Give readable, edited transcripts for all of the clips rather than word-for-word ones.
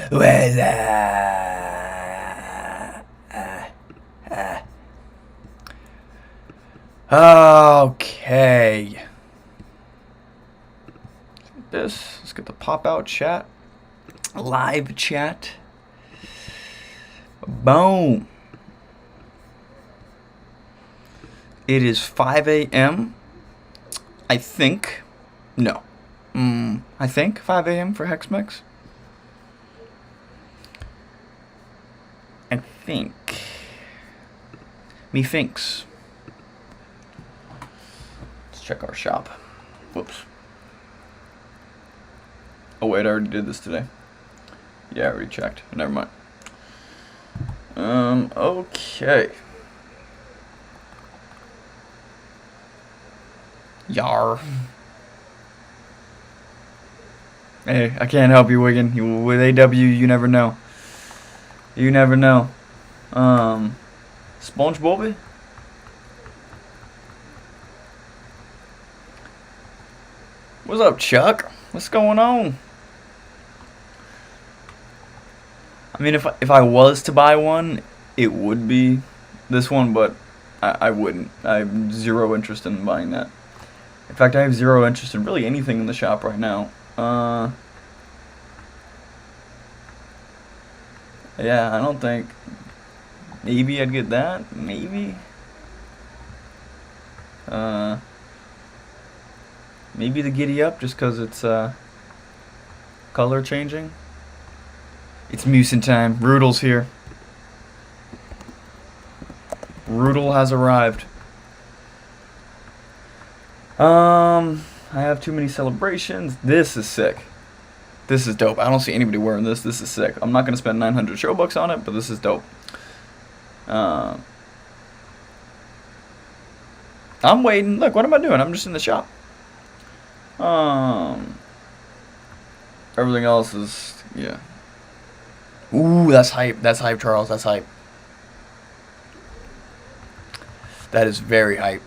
Where's that? Okay. Let's get the pop out chat. Live chat. Boom. It is 5 a.m. I think. No. I think 5 a.m. for HexMix. I think. Methinks. Let's check our shop. Whoops. Oh wait, I already did this today. Yeah, I already checked. Never mind. Okay. Yar. Hey, I can't help you, Wigan. With AW, you never know. You never know. SpongeBob? What's up, Chuck? What's going on? I mean, if I was to buy one, it would be this one, but I wouldn't. I have zero interest in buying that. In fact, I have zero interest in really anything in the shop right now. Yeah, I don't think. Maybe I'd get that. Maybe. Maybe the Giddy Up, just because it's color changing. It's Mucin time. Rudal's here. Rudal has arrived. I have too many celebrations. This is sick. This is dope. I don't see anybody wearing this. This is sick. I'm not going to spend 900 Showbucks on it, but this is dope. I'm waiting. Look, what am I doing? I'm just in the shop. Everything else is, yeah. Ooh, that's hype. That's hype, Charles. That's hype. That is very hype.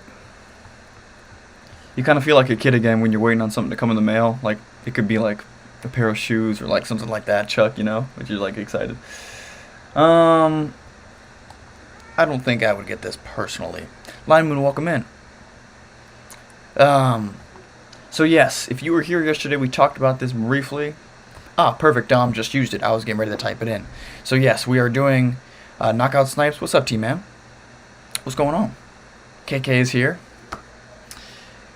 You kind of feel like a kid again when you're waiting on something to come in the mail. Like, it could be like a pair of shoes or like something like that, Chuck, you know, which you're like excited. I don't think I would get this personally. Lineman, welcome in. So yes, if you were here yesterday, we talked about this briefly. Ah, perfect. Dom just used it. I was getting ready to type it in. So yes, we are doing Knockout Snipes. What's up, T-Man? What's going on? KK is here.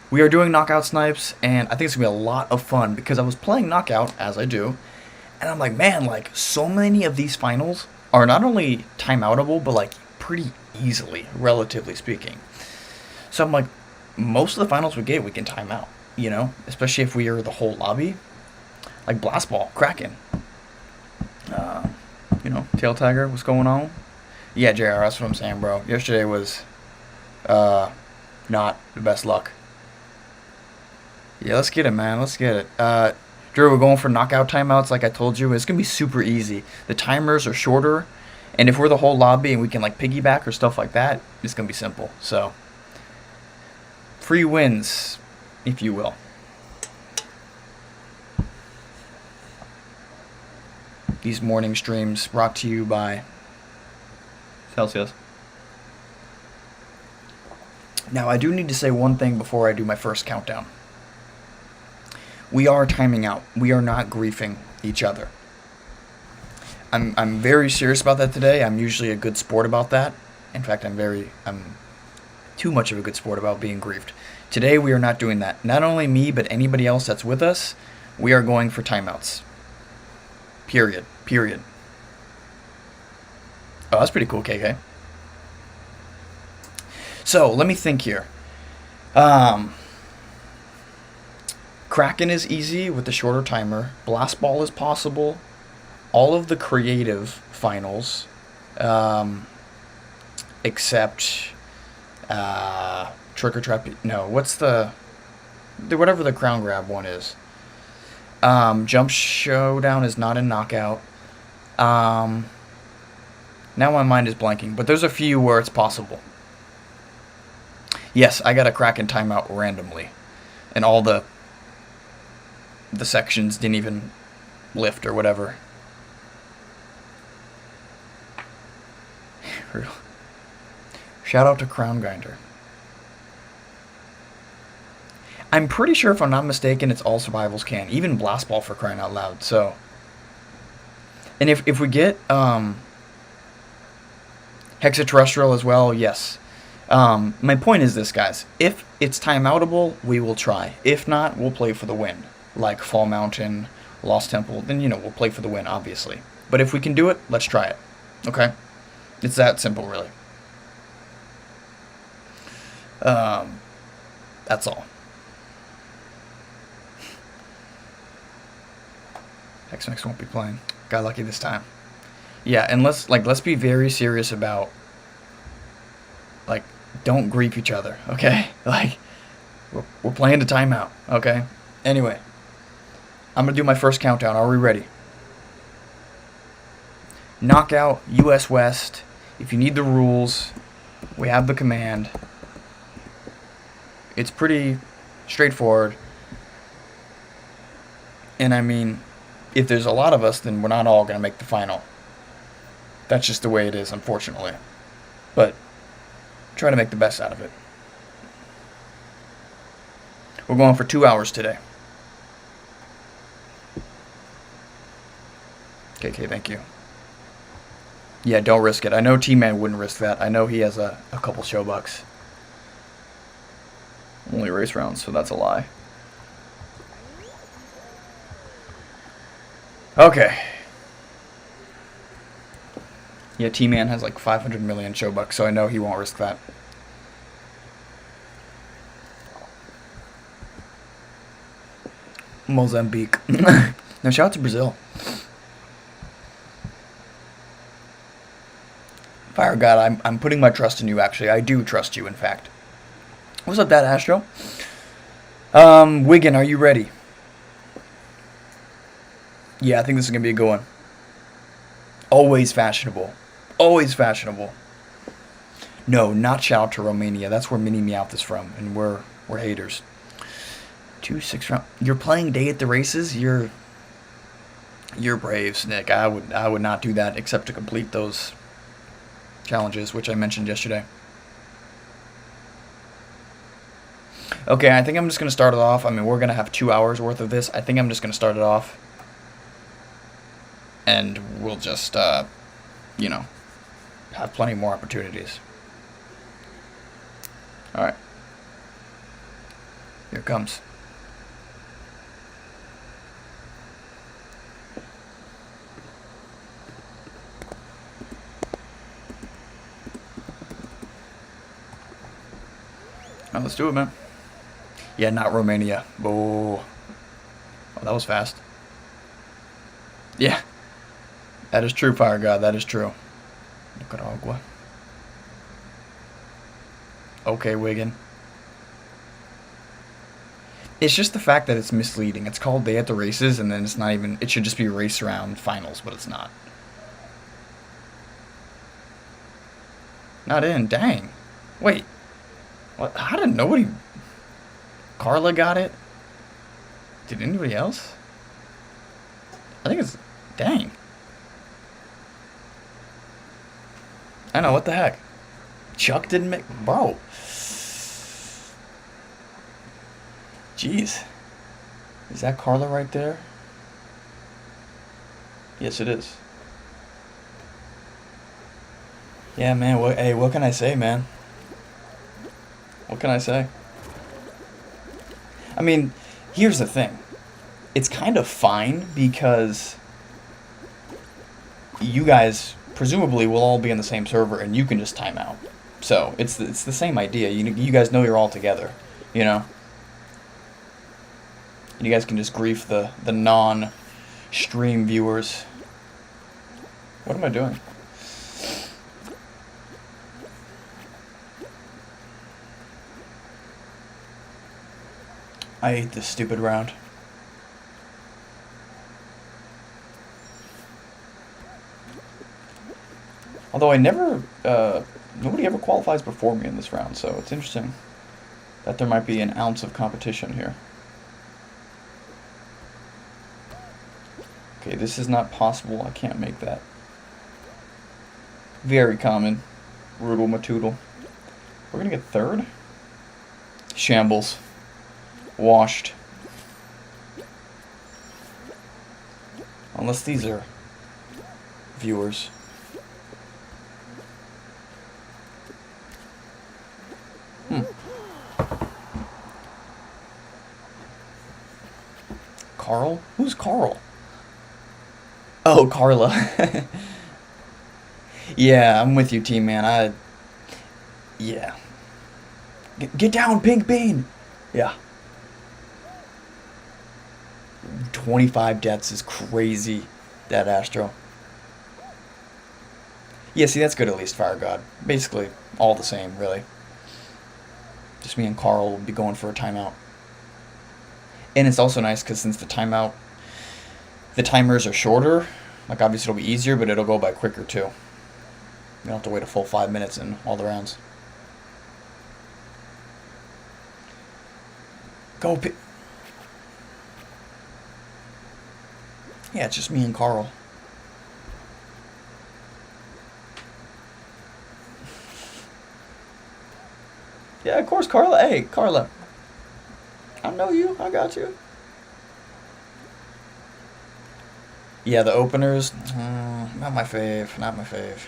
We are doing Knockout Snipes, and I think it's going to be a lot of fun because I was playing Knockout, as I do, and I'm like, man, like, so many of these finals are not only timeoutable, but, like, pretty easily, relatively speaking. So I'm like, most of the finals we get, we can time out, you know, especially if we are the whole lobby. Like Blast Ball, Kraken. You know, Tail Tiger, what's going on? Yeah, JR, that's what I'm saying, bro. Yesterday was not the best luck. Yeah, let's get it, man. Let's get it. Drew, we're going for knockout timeouts like I told you. It's going to be super easy. The timers are shorter, and if we're the whole lobby and we can, like, piggyback or stuff like that, it's going to be simple. So, free wins, if you will. These morning streams brought to you by Celsius. Now, I do need to say one thing before I do my first countdown. We are timing out. We are not griefing each other. I'm very serious about that today. I'm usually a good sport about that. In fact, I'm too much of a good sport about being griefed. Today, we are not doing that. Not only me, but anybody else that's with us, we are going for timeouts. Period. Oh, that's pretty cool, KK. So, let me think here. Kraken is easy with the shorter timer. Blast Ball is possible. All of the creative finals, except Trick or Trap. No, what's the whatever the crown grab one is. Jump Showdown is not in Knockout. Now my mind is blanking, but there's a few where it's possible. Yes, I got a Kraken timeout randomly, and all the sections didn't even lift or whatever. Shout out to Crown Grinder. I'm pretty sure, if I'm not mistaken, it's all survivals can. Even Blast Ball, for crying out loud. So, and if we get Hexaterrestrial as well, yes. My point is this, guys. If it's timeoutable, we will try. If not, we'll play for the win. Like Fall Mountain, Lost Temple, then, you know, we'll play for the win, obviously. But if we can do it, let's try it. Okay? It's that simple, really. That's all. X-Mix won't be playing. Got lucky this time. Yeah, and let's be very serious about, like, don't grief each other, okay? Like, we're playing the timeout, okay? Anyway, I'm going to do my first countdown. Are we ready? Knockout, US West. If you need the rules, we have the command. It's pretty straightforward. And I mean, if there's a lot of us, then we're not all going to make the final. That's just the way it is, unfortunately. But try to make the best out of it. We're going for 2 hours today. KK, thank you. Yeah, don't risk it. I know T-Man wouldn't risk that. I know he has a couple show bucks. Only race rounds, so that's a lie. Okay. Yeah, T-Man has like 500 million show bucks, so I know he won't risk that. Mozambique. No, shout out to Brazil. Fire God, I'm putting my trust in you, actually. I do trust you, in fact. What's up, Dad Astro? Wigan, are you ready? Yeah, I think this is going to be a good one. Always fashionable. Always fashionable. No, not shout out to Romania. That's where Mini Meowth is from, and we're haters. 2-6 round. You're playing day at the races? You're brave, Snick. I would not do that except to complete those challenges, which I mentioned yesterday. Okay, I think I'm just going to start it off. I mean, we're going to have 2 hours worth of this. I think I'm just going to start it off. And we'll just, you know, have plenty more opportunities. Alright. Here it comes. Oh, let's do it, man. Yeah, not Romania. Oh, that was fast. Yeah. That is true, Fire God. That is true. Nicaragua. Okay, Wigan. It's just the fact that it's misleading. It's called Day at the Races, and then it's not even... It should just be Race Round Finals, but it's not. Not in. Dang. Wait. What? How did nobody... Carla got it? Did anybody else? I think it's... Dang. I know, what the heck? Chuck didn't make... Bro. Jeez. Is that Carla right there? Yes, it is. Yeah, man. Hey, what can I say, man? What can I say? I mean, here's the thing. It's kind of fine because you guys presumably will all be in the same server and you can just time out. So it's the same idea. You guys know you're all together, you know. You guys can just grief the non-stream viewers. What am I doing? I hate this stupid round. Although I never, nobody ever qualifies before me in this round, so it's interesting that there might be an ounce of competition here. Okay, this is not possible. I can't make that. Very common. Roodle Matoodle. We're gonna get third? Shambles. Washed. Unless these are viewers. Carl? Who's Carl? Oh, Carla. Yeah, I'm with you, team man. Yeah. Get down, Pink Bean! Yeah. 25 deaths is crazy, that Astro. Yeah, see, that's good at least, Fire God. Basically, all the same, really. Just me and Carl will be going for a timeout. And it's also nice because since the timers are shorter, like obviously it'll be easier, but it'll go by quicker too. You don't have to wait a full 5 minutes in all the rounds. Go Yeah, it's just me and Carl. Yeah, of course, Carla. Hey, Carla. I know you. I got you. Yeah, the openers, not my fave. Not my fave.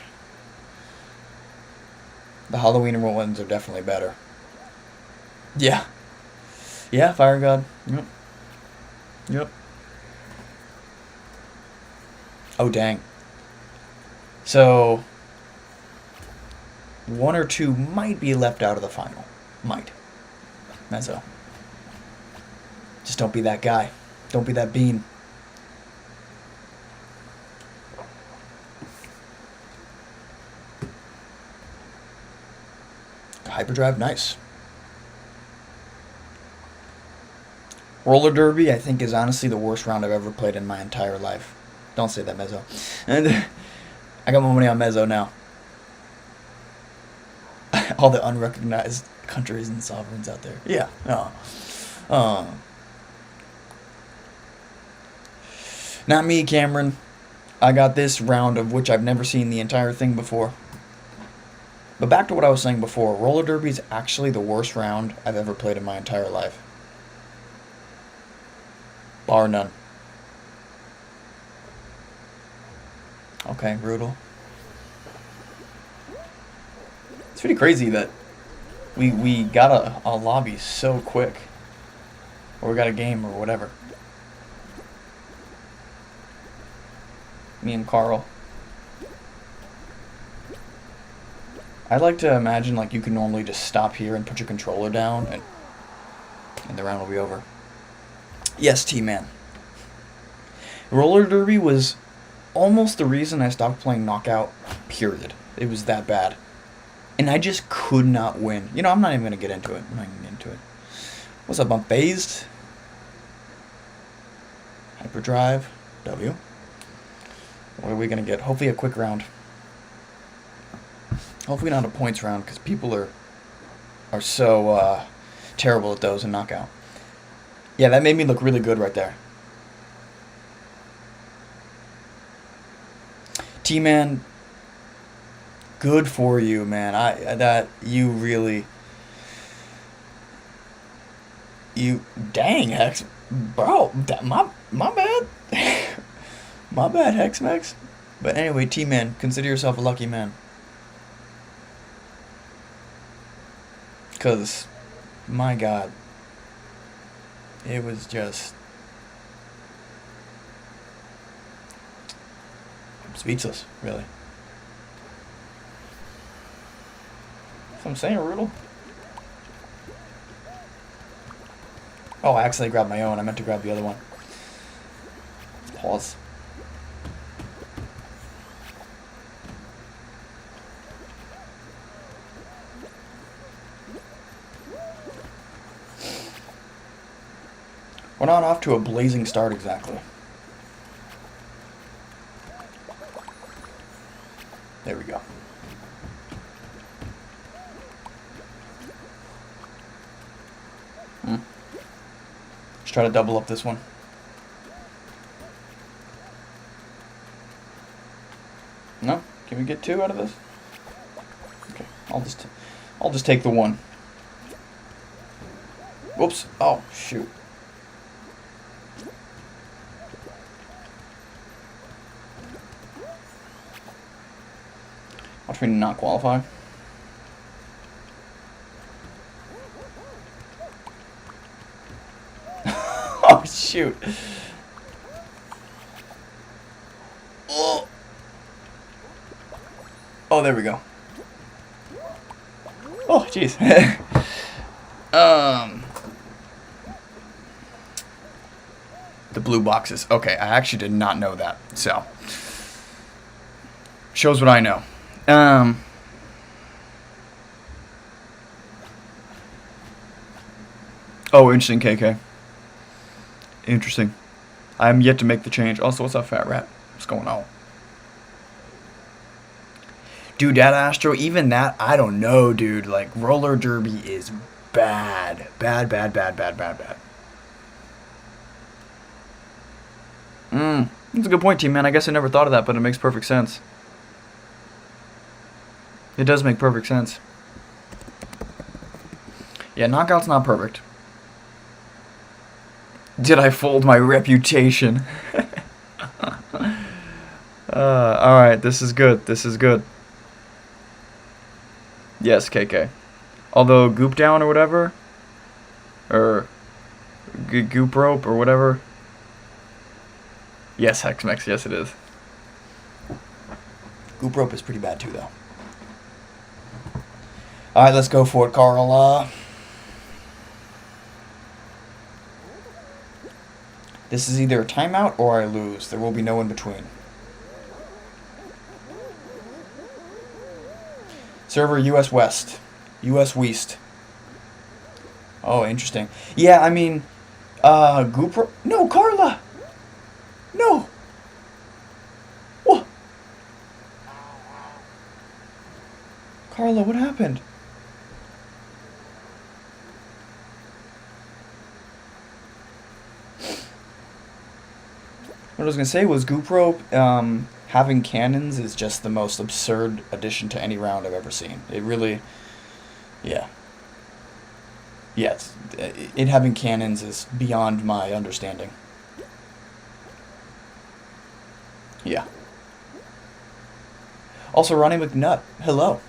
The Halloween ones are definitely better. Yeah. Yeah, Fire God. Yep. Yep. Oh, dang. So, one or two might be left out of the final. Might. Mezzo. Just don't be that guy. Don't be that bean. Hyperdrive, nice. Roller Derby, I think, is honestly the worst round I've ever played in my entire life. Don't say that, Mezzo. And I got my money on Mezzo now. All the unrecognized countries and sovereigns out there. Yeah. Not me, Cameron. I got this round of which I've never seen the entire thing before. But back to what I was saying before, Roller Derby is actually the worst round I've ever played in my entire life. Bar none. Okay, brutal. It's pretty crazy that we got a lobby so quick. Or we got a game or whatever. Me and Carl. I'd like to imagine like you can normally just stop here and put your controller down and the round will be over. Yes, T-Man. Roller Derby was almost the reason I stopped playing Knockout, period. It was that bad. And I just could not win. You know, I'm not even going to get into it. I'm not even going to get into it. What's up, Bump Phased? Hyperdrive. W. What are we going to get? Hopefully a quick round. Hopefully not a points round, because people are so terrible at those in Knockout. Yeah, that made me look really good right there. T-Man, good for you, man. Dang, Hex, bro, my bad. My bad, Hex Max. But anyway, T-Man, consider yourself a lucky man. Because, my God, it was just speechless, really. That's what I'm saying, Roodle. Oh, I accidentally grabbed my own. I meant to grab the other one. Pause. We're not off to a blazing start exactly. There we go. Let's try to double up this one. No? Can we get two out of this? Okay. I'll just take the one. Whoops. Oh, shoot. Watch me not qualify. Oh, shoot. Oh. Oh, there we go. Oh, jeez. The blue boxes. Okay, I actually did not know that. So, shows what I know. Oh, interesting, KK. Interesting. I'm yet to make the change. Also, what's up, Fat Rat? What's going on? Dude, that Astro, even that, I don't know, dude. Like, roller derby is bad. Bad, bad, bad, bad, bad, bad. That's a good point, team, man. I guess I never thought of that, but it makes perfect sense. It does make perfect sense. Yeah, knockout's not perfect. Did I fold my reputation? Alright, this is good. This is good. Yes, KK. Although, goop down or whatever, or goop rope or whatever. Yes, Hexmex, yes it is. Goop rope is pretty bad too, though. Alright, let's go for it, Carl. This is either a timeout or I lose. There will be no in between. Server US West. US West. Oh, interesting. Yeah, I mean, Goop... No, Carla! No! What? Carla, what happened? What I was going to say was Goop Rope, having cannons is just the most absurd addition to any round I've ever seen. It really... Yeah. Yeah, it having cannons is beyond my understanding. Yeah. Also, Ronnie McNutt, hello.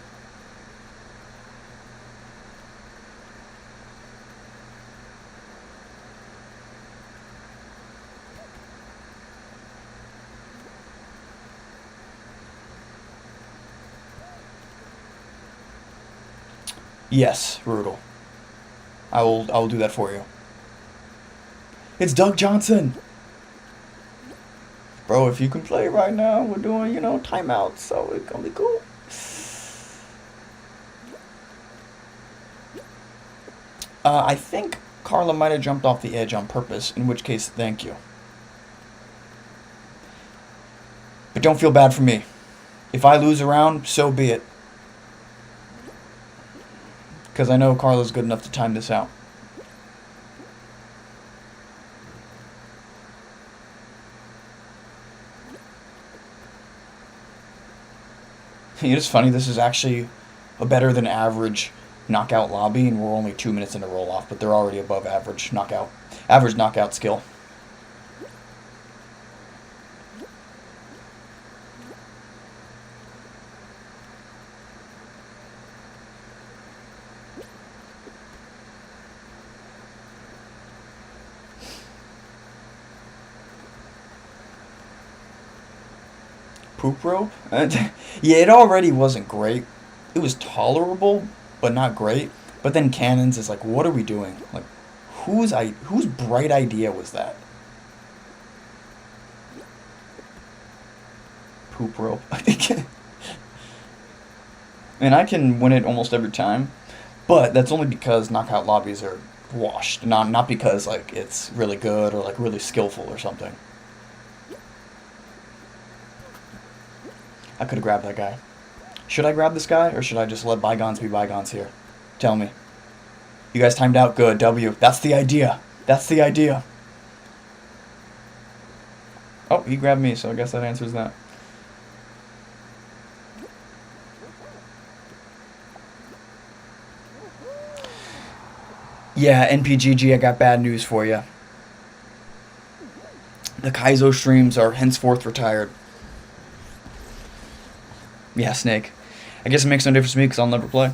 Yes, Rudel. I will do that for you. It's Doug Johnson. Bro, if you can play right now, we're doing, you know, timeouts, so it's gonna be cool. I think Carla might have jumped off the edge on purpose, in which case, thank you. But don't feel bad for me. If I lose a round, so be it. Because I know Carla's good enough to time this out. It's funny, this is actually a better than average knockout lobby, and we're only 2 minutes into roll-off, but they're already above average knockout skill. Poop rope? Yeah, it already wasn't great. It was tolerable, but not great. But then cannons is like, what are we doing? Like, whose bright idea was that? Poop rope. And I can win it almost every time, but that's only because knockout lobbies are washed, not because like it's really good or like really skillful or something. I could have grabbed that guy. Should I grab this guy, or should I just let bygones be bygones here? Tell me. You guys timed out good. W. That's the idea. That's the idea. Oh, he grabbed me, so I guess that answers that. Yeah, NPGG, I got bad news for you. The Kaizo streams are henceforth retired. Yeah, Snake. I guess it makes no difference to me because I'll never play.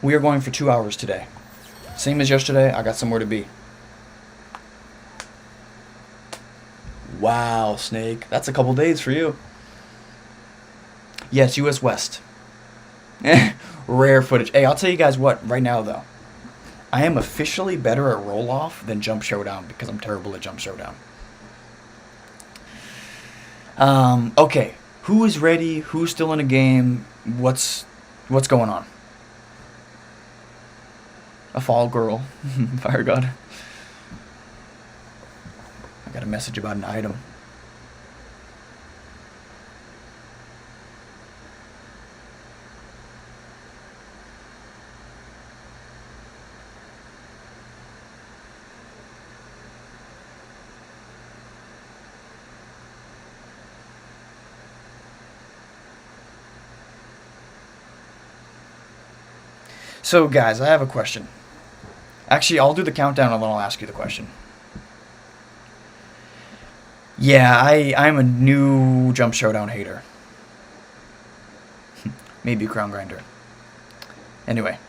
We are going for 2 hours today. Same as yesterday, I got somewhere to be. Wow, Snake. That's a couple days for you. Yes, US West. Rare footage. Hey, I'll tell you guys what, right now though. I am officially better at roll-off than Jump Showdown because I'm terrible at Jump Showdown. Okay. Who is ready? Who's still in a game? What's going on? A fall girl. Fire God. I got a message about an item. So, guys, I have a question. Actually, I'll do the countdown and then I'll ask you the question. Yeah, I'm a new Jump Showdown hater. Maybe a Crown Grinder. Anyway.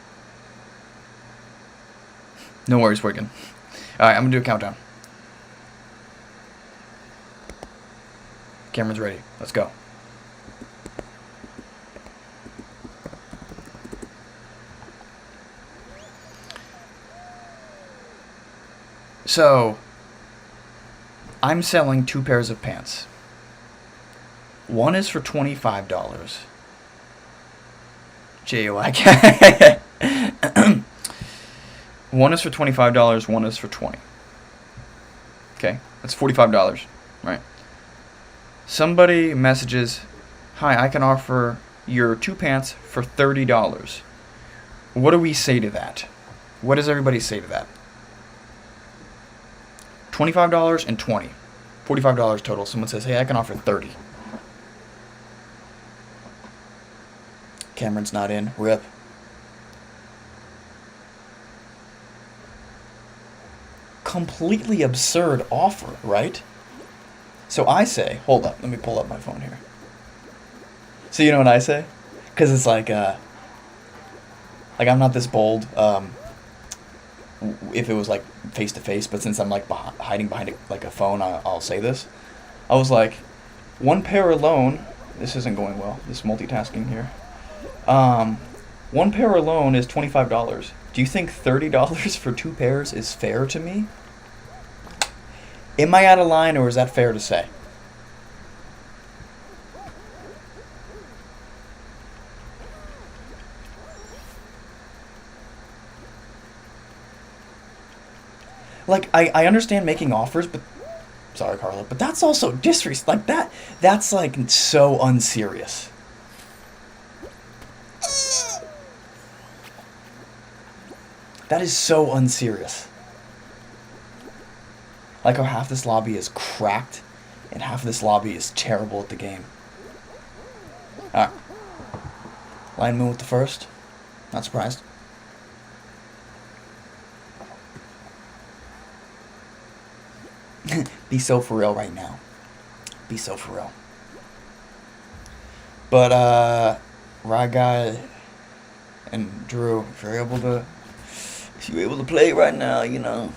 No worries, Wigan. Alright, I'm going to do a countdown. Camera's ready. Let's go. So, I'm selling 2 pairs of pants. One is for $25. J-O-I-K. One is for $25, one is for $20. Okay, that's $45, right? Somebody messages, "Hi, I can offer your 2 pants for $30. What do we say to that? What does everybody say to that? $25 and $20. $45 total. Someone says, "Hey, I can offer 30. Cameron's not in. Rip. Completely absurd offer, right? So I say, hold up, let me pull up my phone here. So you know what I say? Because it's like I'm not this bold. If it was like face to face, but since I'm like hiding behind a phone, I'll say this. I was like, 1 pair alone. This isn't going well. This multitasking here. 1 pair alone is $25. Do you think $30 for 2 pairs is fair to me? Am I out of line, or is that fair to say? Like, I understand making offers, but... Sorry, Carla, but that's also disrespect. Like, that's, like, so unserious. That is so unserious. Like how half this lobby is cracked, and half of this lobby is terrible at the game. Alright. Lion Moon with the first. Not surprised. Be so for real right now. Be so for real. But, Rod Guy and Drew, if you're able to play right now, you know.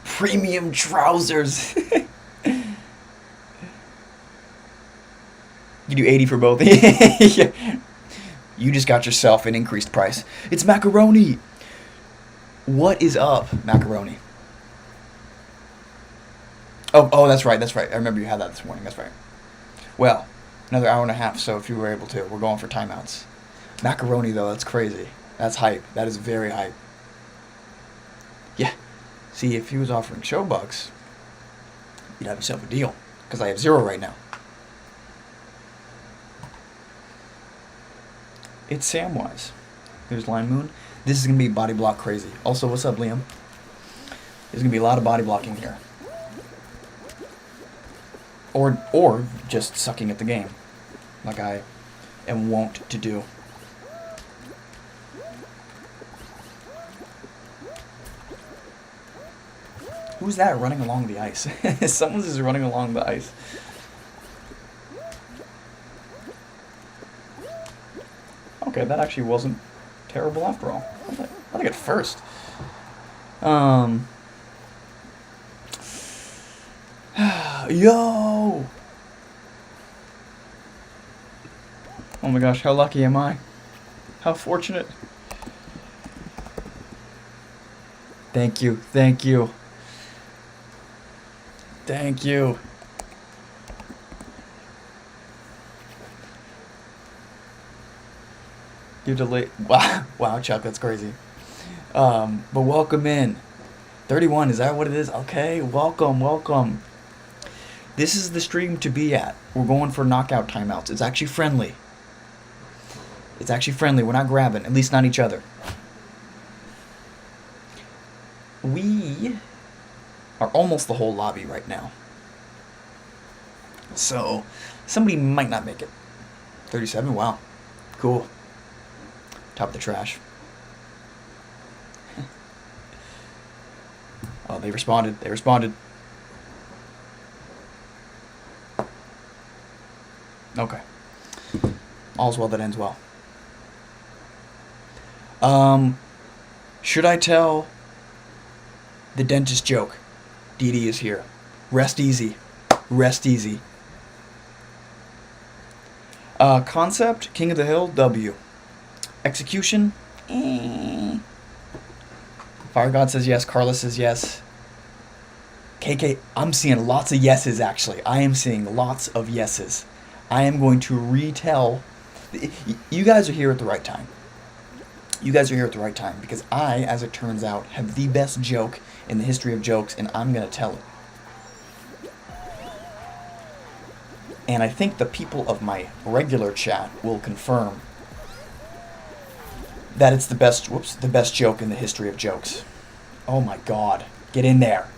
Premium trousers. You do 80 for both. Yeah. You just got yourself an increased price. It's macaroni. What is up, macaroni? Oh, that's right. I remember you had that this morning. That's right. Well, another hour and a half, so if you were able to, we're going for timeouts. Macaroni, though, that's crazy. That's hype. That is very hype. Yeah. See, if he was offering showbucks, you'd have yourself a deal. Because I have 0 right now. It's Samwise. There's Line Moon. This is going to be body block crazy. Also, what's up, Liam? There's going to be a lot of body blocking here. Or just sucking at the game. like I am wont to do. Who's that running along the ice? Someone's just running along the ice. Okay, that actually wasn't terrible after all. I think at first. Yo! Oh my gosh, how lucky am I? How fortunate. Thank you, thank you. Thank you. You delay. Wow, Chuck, that's crazy. But welcome in. 31, is that what it is? Okay, welcome. This is the stream to be at. We're going for knockout timeouts. It's actually friendly. We're not grabbing, at least not each other. We are almost the whole lobby right now. So, somebody might not make it. 37, wow. Cool. Top of the trash. Oh, they responded. Okay. All's well that ends well. Should I tell the dentist joke? Dee Dee is here. Rest easy. Concept, King of the Hill, W. Execution, Fire God says yes. Carla says yes. KK, I'm seeing lots of yeses, actually. I am seeing lots of yeses. I am going to retell. You guys are here at the right time. Because I, as it turns out, have the best joke in the history of jokes, and I'm going to tell it. And I think the people of my regular chat will confirm that it's the best joke in the history of jokes. Oh my god. Get in there.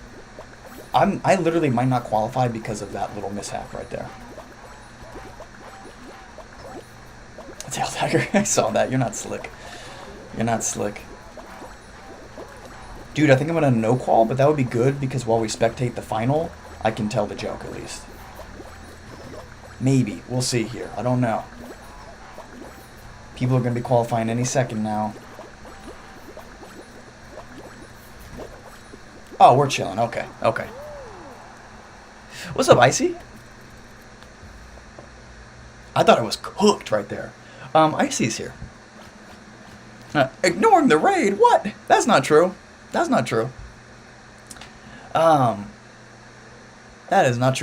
I literally might not qualify because of that little mishap right there. Tail Tiger, I saw that. You're not slick. Dude, I think I'm gonna no-qual, but that would be good because while we spectate the final, I can tell the joke at least. Maybe. We'll see here. I don't know. People are gonna be qualifying any second now. Oh, we're chilling. Okay. What's up, Icy? I thought I was cooked right there. Icy's here. Ignoring the raid? What? That's not true. That is not true.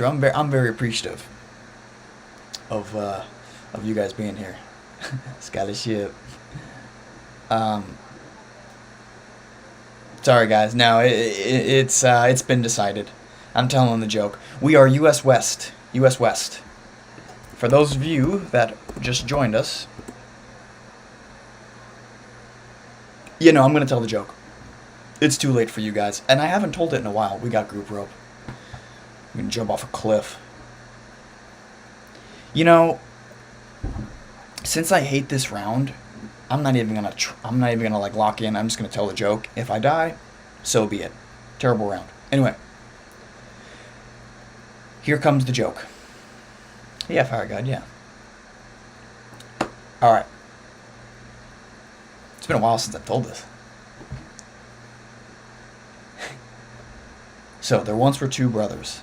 I'm very appreciative of you guys being here. Scholarship. Sorry guys. No, it's been decided. I'm telling the joke. We are US West. For those of you that just joined us, I'm going to tell the joke. It's too late for you guys. And I haven't told it in a while. We got group rope. We can jump off a cliff. Since I hate this round, I'm not even gonna like lock in. I'm just gonna tell the joke. If I die, so be it. Terrible round. Anyway, here comes the joke. Yeah, Fire God. Yeah. All right. It's been a while since I've told this. So there once were two brothers.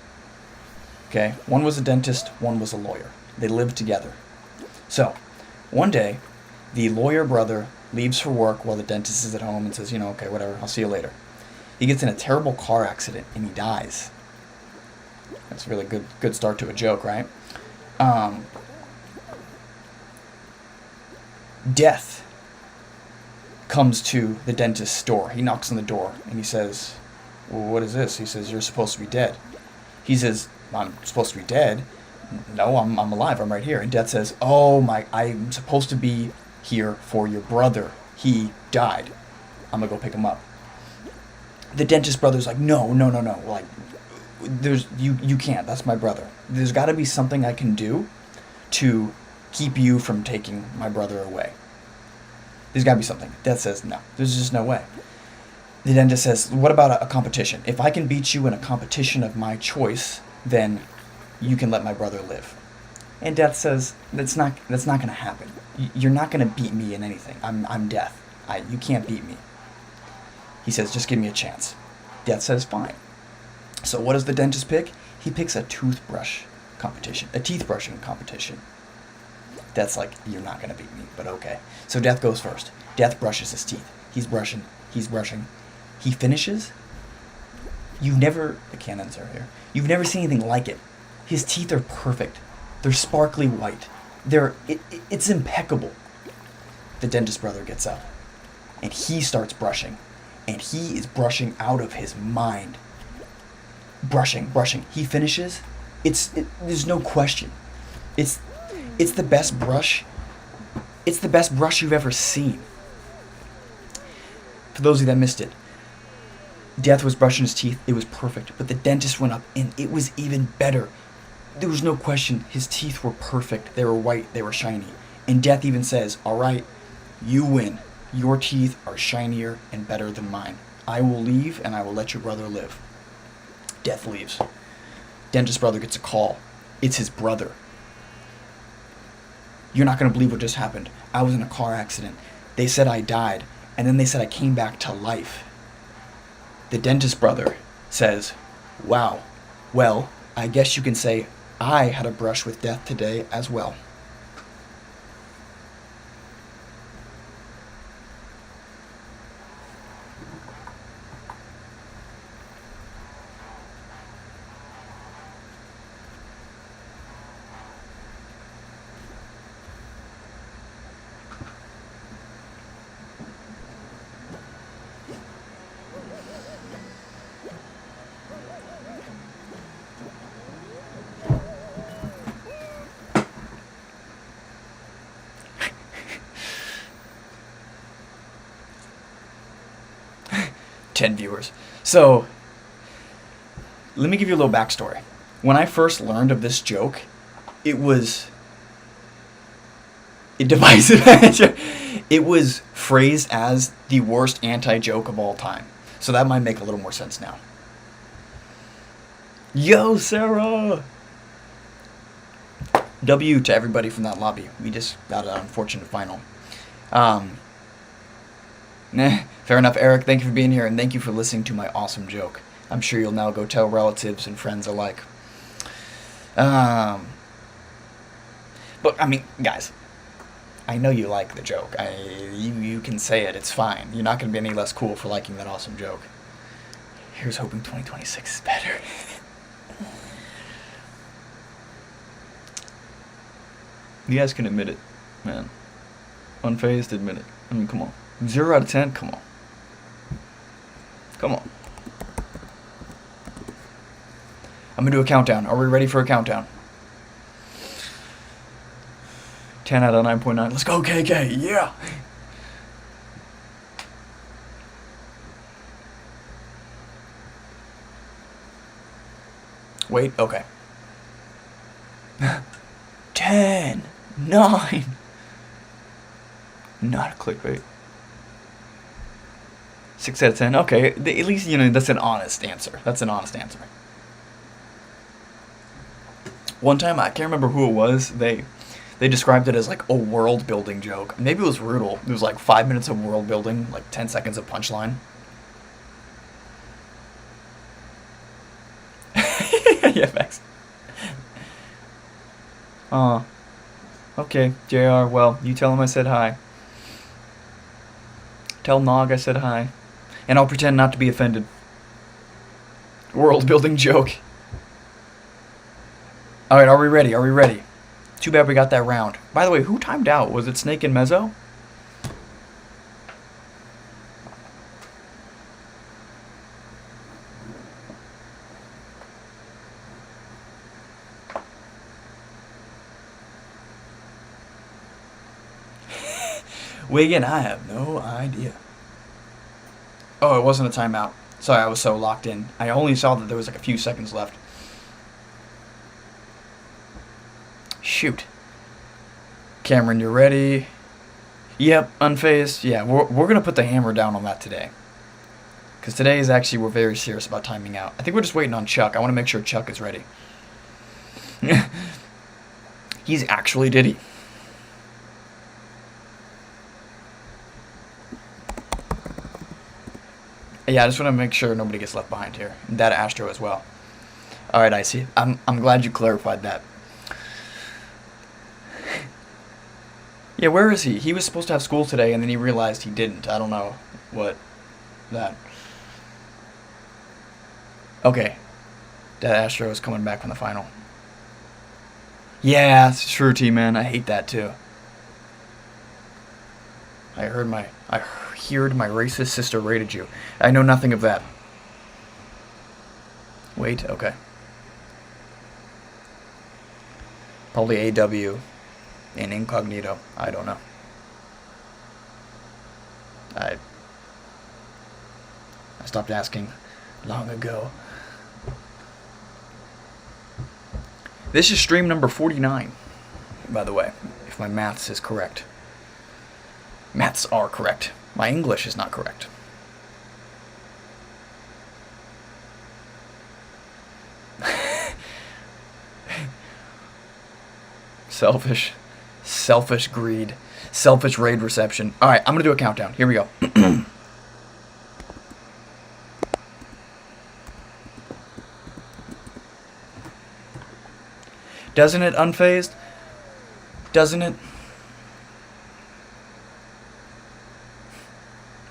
Okay, one was a dentist, one was a lawyer. They lived together. So one day, the lawyer brother leaves for work while the dentist is at home and says, okay, whatever, I'll see you later. He gets in a terrible car accident and he dies. That's a really good start to a joke, right? Death comes to the dentist's door. He knocks on the door and he says, well, what is this? He says, you're supposed to be dead. He says, I'm supposed to be dead? No, I'm alive. I'm right here. And Death says, I'm supposed to be here for your brother. He died. I'm going to go pick him up. The dentist brother's like, no. Like, you can't. That's my brother. There's got to be something I can do to keep you from taking my brother away. There's got to be something. Death says, no, there's just no way. The dentist says, what about a competition? If I can beat you in a competition of my choice, then you can let my brother live. And Death says, that's not going to happen. You're not going to beat me in anything. I'm Death. You can't beat me. He says, just give me a chance. Death says, fine. So what does the dentist pick? He picks a toothbrush competition, a teeth brushing competition. Death's like, you're not going to beat me, but okay. So Death goes first. Death brushes his teeth. He's brushing. He finishes. The cannons are here. You've never seen anything like it. His teeth are perfect. They're sparkly white. It's impeccable. The dentist brother gets up, and he starts brushing. And he is brushing out of his mind. Brushing. He finishes. There's no question. It's the best brush. It's the best brush you've ever seen. For those of you that missed it, Death was brushing his teeth. It was perfect. But the dentist went up, and it was even better. There was no question. His teeth were perfect. They were white. They were shiny. And Death even says, all right, you win. Your teeth are shinier and better than mine. I will leave, and I will let your brother live. Death leaves. Dentist brother gets a call. It's his brother. You're not going to believe what just happened. I was in a car accident. They said I died, and then they said I came back to life. The dentist brother says, wow, well, I guess you can say I had a brush with death today as well. Ten viewers. So, let me give you a little backstory. When I first learned of this joke, it was divisive. It was phrased as the worst anti-joke of all time. So that might make a little more sense now. Yo, Sarah! W to everybody from that lobby. We just got an unfortunate final. Fair enough, Eric. Thank you for being here, and thank you for listening to my awesome joke. I'm sure you'll now go tell relatives and friends alike. But, I mean, guys, I know you like the joke. You can say it. It's fine. You're not going to be any less cool for liking that awesome joke. Here's hoping 2026 is better. You guys can admit it, man. Unfazed, admit it. I mean, come on. 0 out of 10? Come on. Come on. I'm going to do a countdown. Are we ready for a countdown? 10 out of 9.9. Let's go, KK. Yeah. Wait. Okay. 10. 9. Not a clickbait. 6 out of 10. Okay, at least, you know, that's an honest answer. That's an honest answer. One time, I can't remember who it was, they described it as like a world building joke. Maybe it was Rudel. It was like 5 minutes of world building, like 10 seconds of punchline. Yeah, Max. Okay, JR, well, you tell him I said hi. Tell Nog I said hi. And I'll pretend not to be offended. World building joke. Alright, are we ready? Are we ready? Too bad we got that round. By the way, who timed out? Was it Snake and Mezzo? Wigan, I have no idea. Oh, it wasn't a timeout. Sorry, I was so locked in. I only saw that there was like a few seconds left. Shoot. Cameron, you ready? Yep, unfazed. Yeah, we're gonna put the hammer down on that today. Because today is actually, we're very serious about timing out. I think we're just waiting on Chuck. I want to make sure Chuck is ready. He's actually Diddy. Yeah, I just want to make sure nobody gets left behind here. And that Astro as well. Alright, Icy. I'm glad you clarified that. Yeah, where is he? He was supposed to have school today, and then he realized he didn't. I don't know what that... Okay. That Astro is coming back from the final. Yeah, it's true, T-Man. I hate that, too. I heard my racist sister rated you. I know nothing of that. Wait, okay. Probably AW in incognito. I don't know. I stopped asking long ago. This is stream number 49, by the way, if my maths is correct. Maths are correct. My English is not correct. Selfish greed. Selfish raid reception. Alright, I'm gonna do a countdown. Here we go. Doesn't it, unfazed? Doesn't it?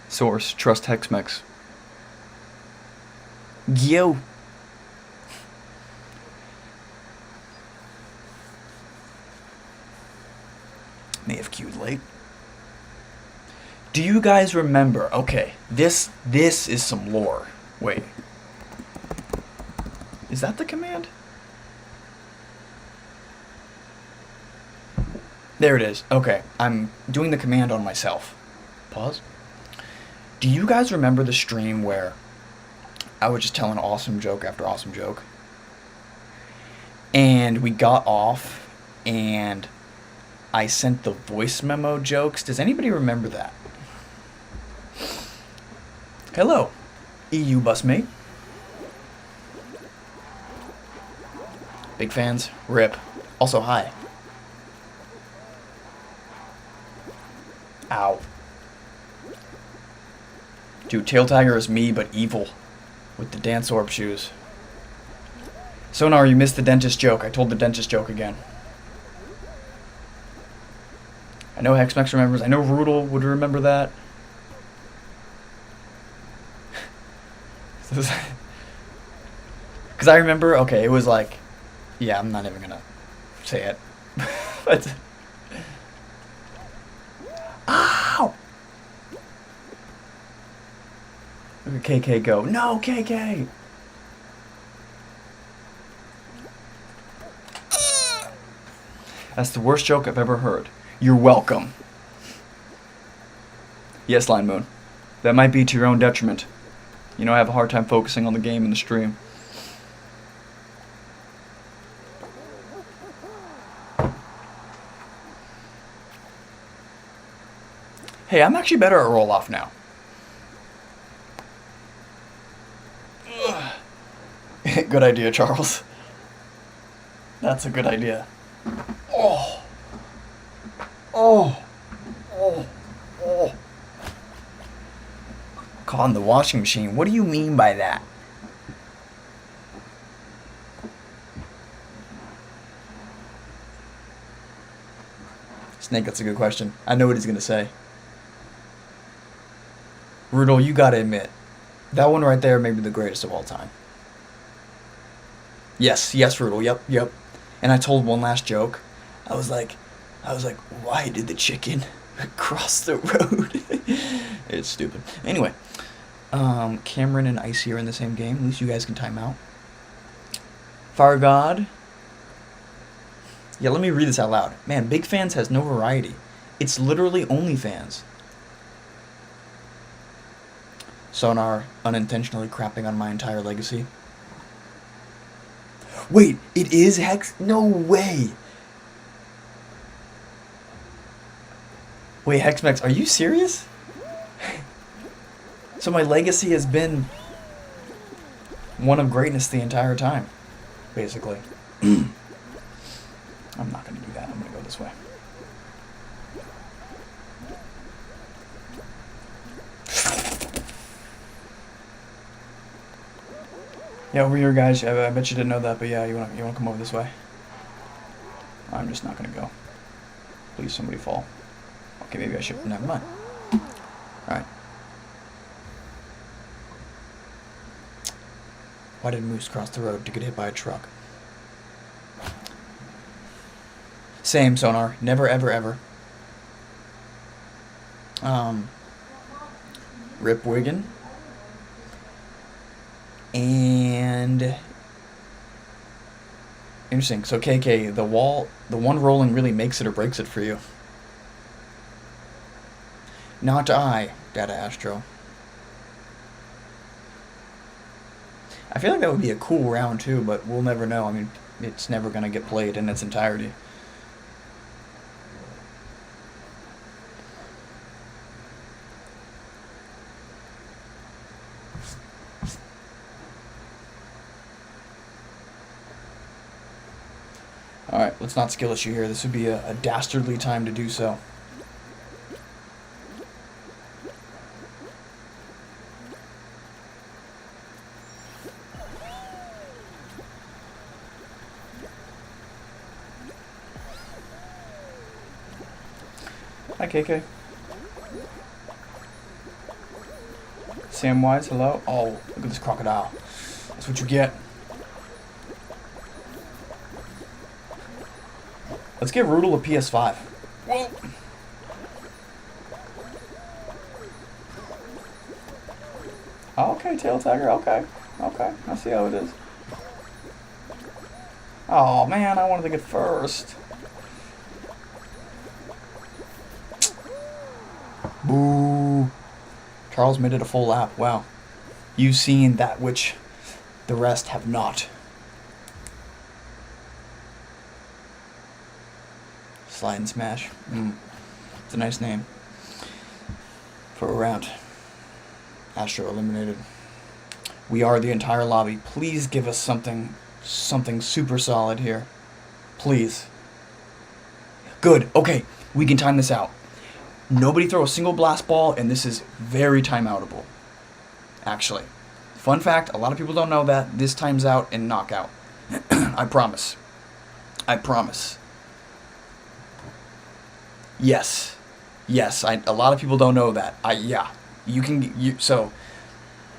Source, trust Hexmex. Yo. May have queued late. Do you guys remember? Okay, this is some lore. Wait. Is that the command? There it is. Okay, I'm doing the command on myself. Pause. Do you guys remember the stream where I was just telling awesome joke after awesome joke? And we got off and I sent the voice memo jokes. Does anybody remember that? Hello, EU busmate. Big fans. Rip. Also, hi. Ow. Dude, Tail Tiger is me, but evil. With the dance orb shoes. Sonar, you missed the dentist joke. I told the dentist joke again. I know Hexmex remembers. I know Rudel would remember that. Because I remember, okay, it was like... Yeah, I'm not even going to say it. But... Ow! Look at KK go. No, KK! That's the worst joke I've ever heard. You're welcome. Yes, Line Moon. That might be to your own detriment. You know, I have a hard time focusing on the game and the stream. Hey, I'm actually better at roll-off now. Good idea, Charles. That's a good idea. Oh. Oh. Oh. Oh. Caught in the washing machine. What do you mean by that? Snake, that's a good question. I know what he's going to say. Rudel, you gotta admit, that one right there may be the greatest of all time. Yes, Rudel, yep. And I told one last joke. I was like, why did the chicken cross the road? It's stupid. Anyway, Cameron and Icy are in the same game. At least you guys can time out. Fire God. Yeah, let me read this out loud. Man, Big Fans has no variety. It's literally OnlyFans. Sonar, unintentionally crapping on my entire legacy. Wait, it is Hex? No way! Wait, Hexmex, are you serious? So my legacy has been one of greatness the entire time, basically. I'm not going to do that. I'm going to go this way. Yeah, over here, guys. I bet you didn't know that, but yeah, you wanna come over this way? I'm just not gonna go. Please, somebody fall. Okay, maybe I should. Never mind. All right. Why did Moose cross the road to get hit by a truck? Same, Sonar. Never, ever, ever. Rip Wiggin. And interesting. So KK, the one rolling really makes it or breaks it for you. Not I, Data Astro. I feel like that would be a cool round too, but we'll never know. I mean, it's never gonna get played in its entirety. Alright, let's not skill issue here. This would be a dastardly time to do so. Hi, KK. Samwise, hello? Oh, look at this crocodile. That's what you get. Let's give Roodle a PS5. Whoa. Okay, Tail Tiger, okay. Okay, I see how it is. Oh man, I wanted to get first. Boo. Charles made it a full lap. Wow. You've seen that which the rest have not. Slide and Smash. It's a nice name for a round. Astro eliminated. We are the entire lobby. Please give us something super solid here. Please. Good. Okay, we can time this out. Nobody throw a single blast ball, and this is very timeoutable. Actually. Fun fact, a lot of people don't know that. This times out in knockout. I promise. I promise. Yes. Yes, a lot of people don't know that. Yeah. So,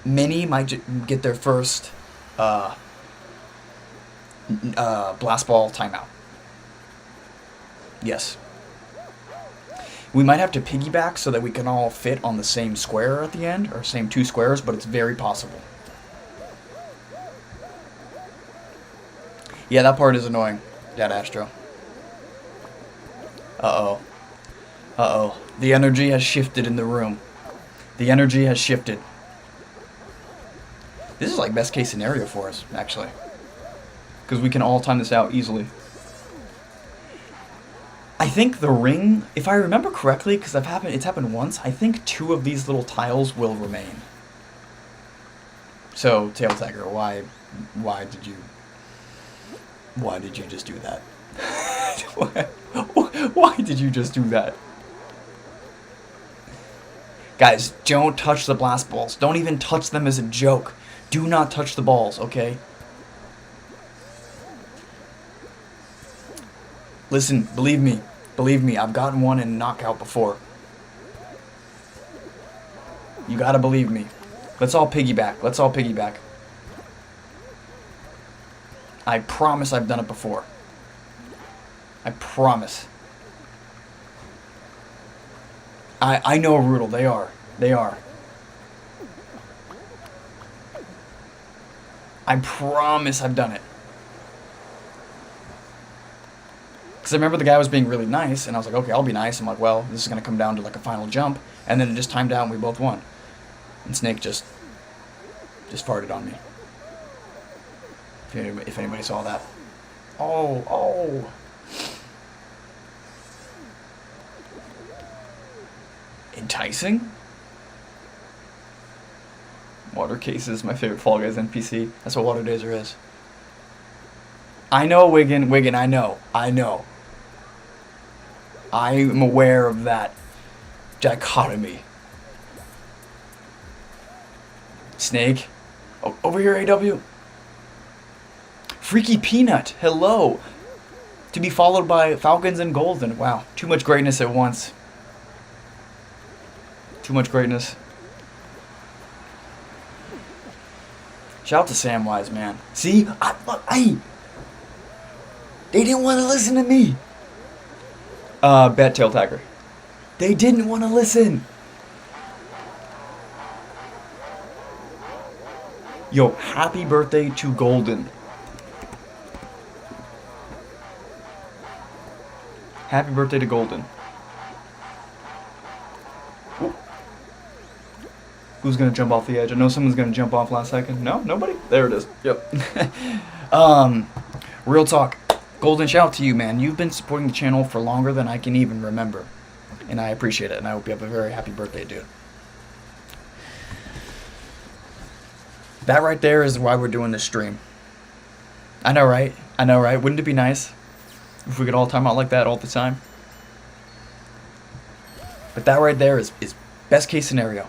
many might get their first blast ball timeout. Yes. We might have to piggyback so that we can all fit on the same square at the end, or same two squares, but it's very possible. Yeah, that part is annoying, Dad Astro. Uh-oh. Uh-oh. The energy has shifted in the room. The energy has shifted. This is like best case scenario for us, actually. Because we can all time this out easily. I think the ring, if I remember correctly, because it's happened once, I think 2 of these little tiles will remain. So, Tail Tiger, why did you just do that? Why did you just do that? Guys, don't touch the blast balls. Don't even touch them as a joke. Do not touch the balls, okay? Listen, believe me, I've gotten one in knockout before. You gotta believe me. Let's all piggyback. I promise I've done it before. I promise. I know a Roodle. They are. I promise I've done it. Because I remember the guy was being really nice, and I was like, okay, I'll be nice. I'm like, well, this is going to come down to like a final jump. And then it just timed out and we both won. And Snake just farted on me. If anybody saw that. Oh. Enticing? Water Case is my favorite Fall Guys NPC. That's what Water Dazer is. I know, Wiggin. Wiggin, I know. I know. I'm aware of that dichotomy. Snake. Oh, over here, AW. Freaky Peanut. Hello. To be followed by Falcons and Golden. Wow. Too much greatness at once. Too much greatness. Shout out to Samwise, man. See? They didn't want to listen to me. Bat Tail Tiger. They didn't want to listen. Yo, happy birthday to Golden. Happy birthday to Golden. Ooh. Who's gonna jump off the edge? I know someone's gonna jump off last second. No? Nobody? There it is. Yep. Real talk. Golden, shout out to you, man. You've been supporting the channel for longer than I can even remember. And I appreciate it, and I hope you have a very happy birthday, dude. That right there is why we're doing this stream. I know, right? I know, right? Wouldn't it be nice if we could all time out like that all the time? But that right there is best case scenario.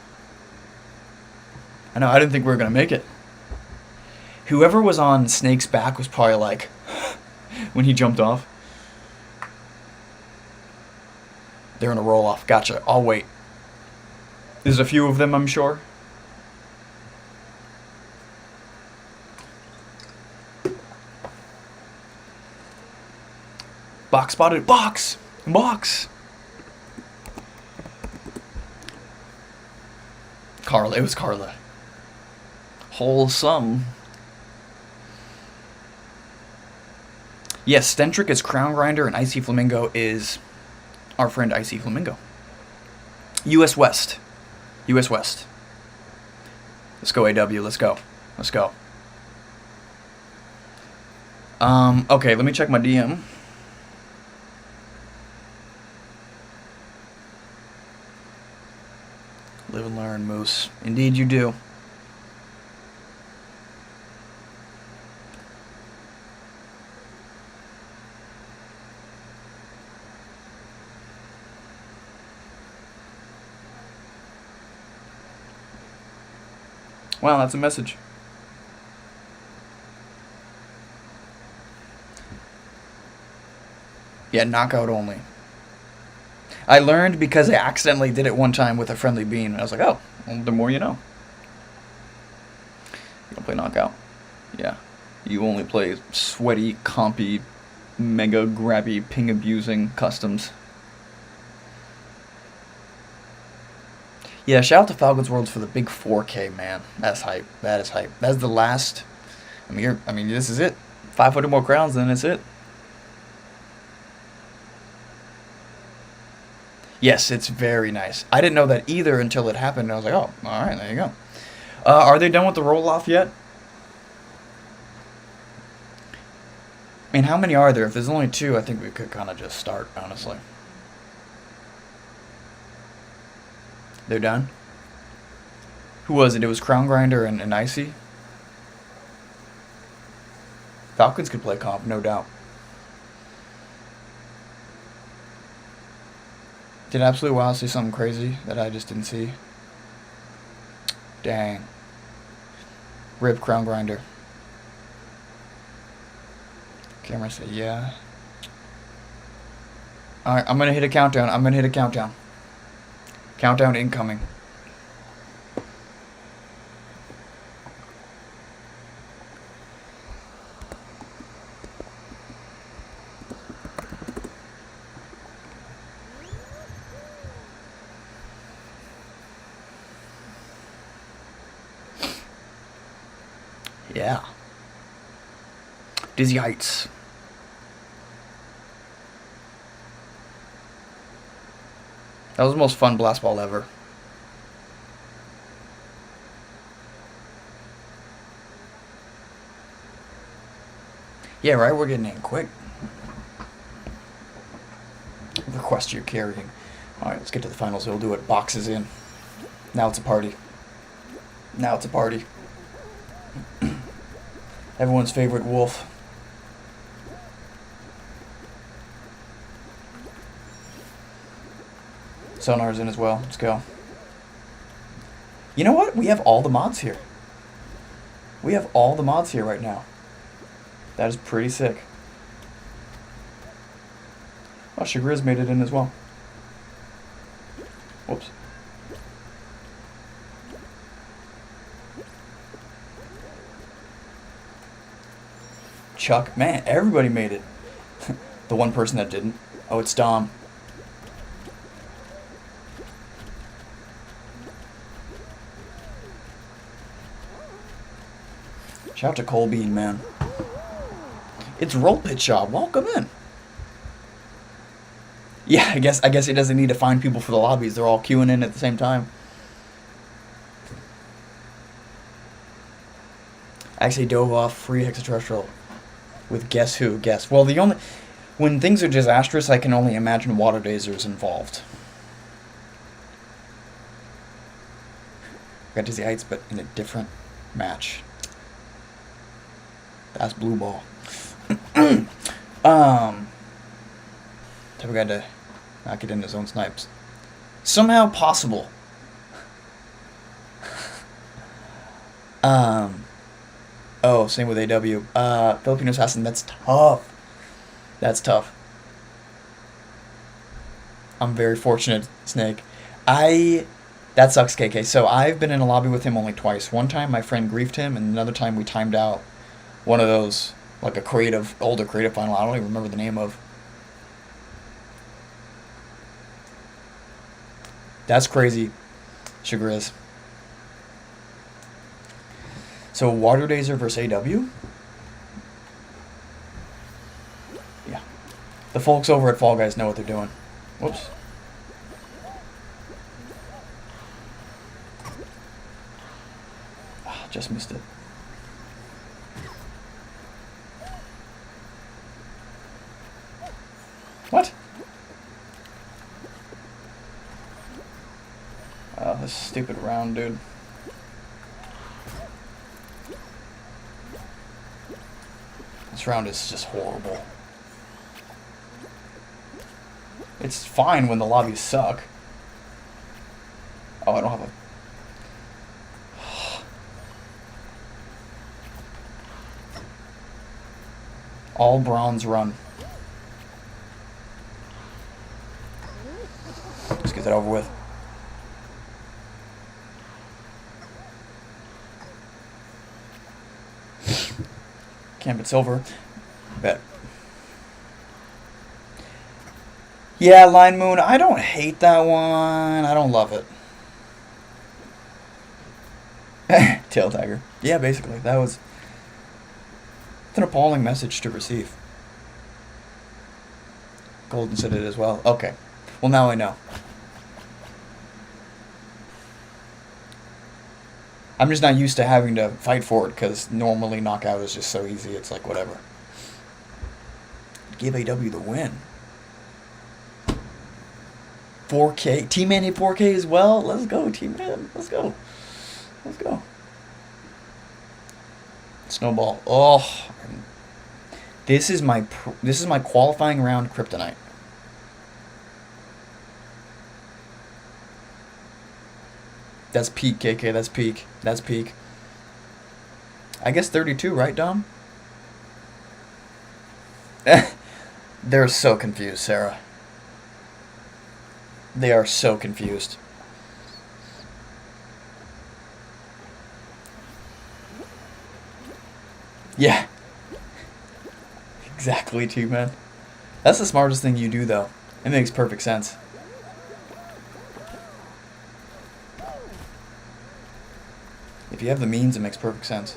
I know, I didn't think we were going to make it. Whoever was on Snake's back was probably like, when he jumped off. They're in a roll off. Gotcha. I'll wait. There's a few of them, I'm sure. Box spotted. Box! Box! Carla. It was Carla. Wholesome. Yes, Stentric is Crown Grinder, and Icy Flamingo is our friend Icy Flamingo. US West. US West. Let's go, AW. Let's go. Let's go. Okay, let me check my DM. Live and learn, Moose. Indeed you do. Wow, that's a message. Yeah, knockout only. I learned because I accidentally did it one time with a friendly bean. I was like, oh, well, the more you know. You don't play knockout. Yeah. You only play sweaty, compy, mega grabby, ping abusing customs. Yeah, shout out to Falcons Worlds for the big 4K, man. That's hype. That is hype. That's the last. I mean, this is it. 500 more crowns, then it's it. Yes, it's very nice. I didn't know that either until it happened. I was like, oh, all right, there you go. Are they done with the roll-off yet? I mean, how many are there? If there's only 2, I think we could kind of just start, honestly. They're done? Who was it? It was Crown Grinder and Icy? Falcons could play comp, no doubt. Did Absolute Wow see something crazy that I just didn't see? Dang. Rip Crown Grinder. Camera said yeah. Alright, I'm gonna hit a countdown. Countdown incoming. Yeah. Dizzy Heights. That was the most fun blast ball ever. Yeah, right? We're getting in quick. The quest you're carrying. Alright, let's get to the finals. We'll do it. Boxes in. Now it's a party. Now it's a party. Everyone's favorite wolf. Sonar's in as well. Let's go. You know what? We have all the mods here. We have all the mods here right now. That is pretty sick. Oh, Chagriz made it in as well. Whoops. Chuck. Man, everybody made it. The one person that didn't. Oh, it's Dom. Shout out to Cole Bean, man. It's Roll Pit Shop. Welcome in. Yeah, I guess he doesn't need to find people for the lobbies. They're all queuing in at the same time. Actually dove off free extraterrestrial with guess who? Guess. Well, when things are disastrous, I can only imagine water dazers involved. Got Dizzy Heights, but in a different match. That's blue ball. Type of guy to knock it in his own snipes. Somehow possible. Oh, same with AW. Filipino Assassin, that's tough. That's tough. I'm very fortunate, Snake. That sucks, KK. So I've been in a lobby with him only twice. One time my friend griefed him, and another time we timed out one of those, like a older creative final. I don't even remember the name of. That's crazy, Chagriz. So Water Dazer versus AW? Yeah. The folks over at Fall Guys know what they're doing. Whoops. Ah, just missed it. What? Oh, this stupid round, dude. This round is just horrible. It's fine when the lobbies suck. Oh, I don't have a... All bronze run. Let's get that over with. Gambit silver. Bet. Yeah, Line Moon. I don't hate that one. I don't love it. Tail Tiger. Yeah, basically. That was... It's an appalling message to receive. Golden said it as well. Okay. Well, now I know. I'm just not used to having to fight for it, because normally knockout is just so easy. It's like, whatever. Give AW the win. 4K. T-Man hit 4K as well? Let's go, T-Man. Let's go. Let's go. Snowball. Oh. This is my qualifying round kryptonite. That's peak, KK. That's peak. That's peak. I guess 32, right, Dom? They're so confused, Sarah. They are so confused. Yeah. Exactly, T-Man. That's the smartest thing you do, though. It makes perfect sense. If you have the means, it makes perfect sense.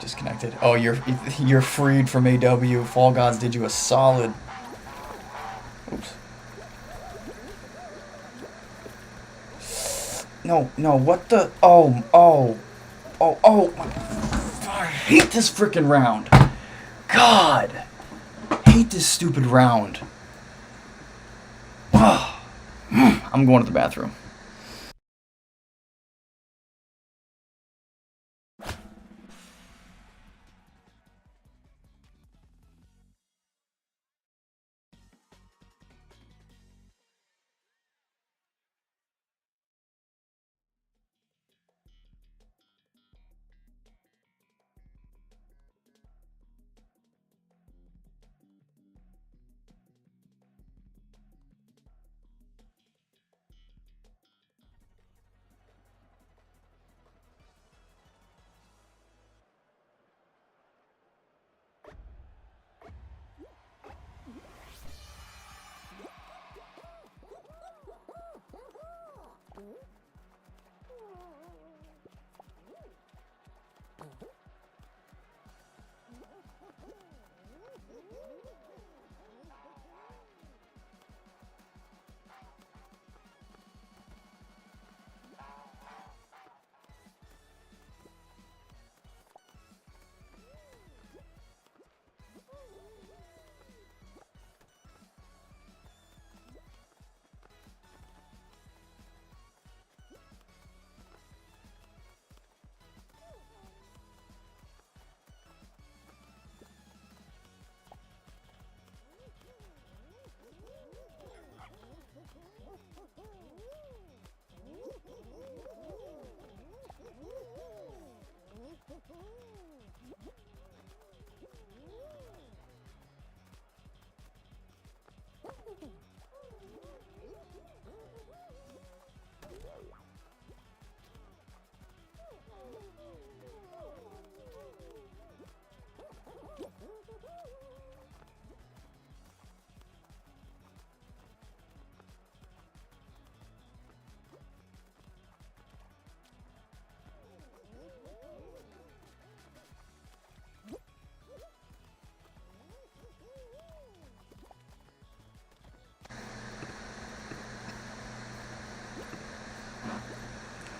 Disconnected. Oh, you're freed from AW. Fall Gods did you a solid. Oops. No, what the... Oh. I hate this freaking round. God! Hate this stupid round. I'm going to the bathroom.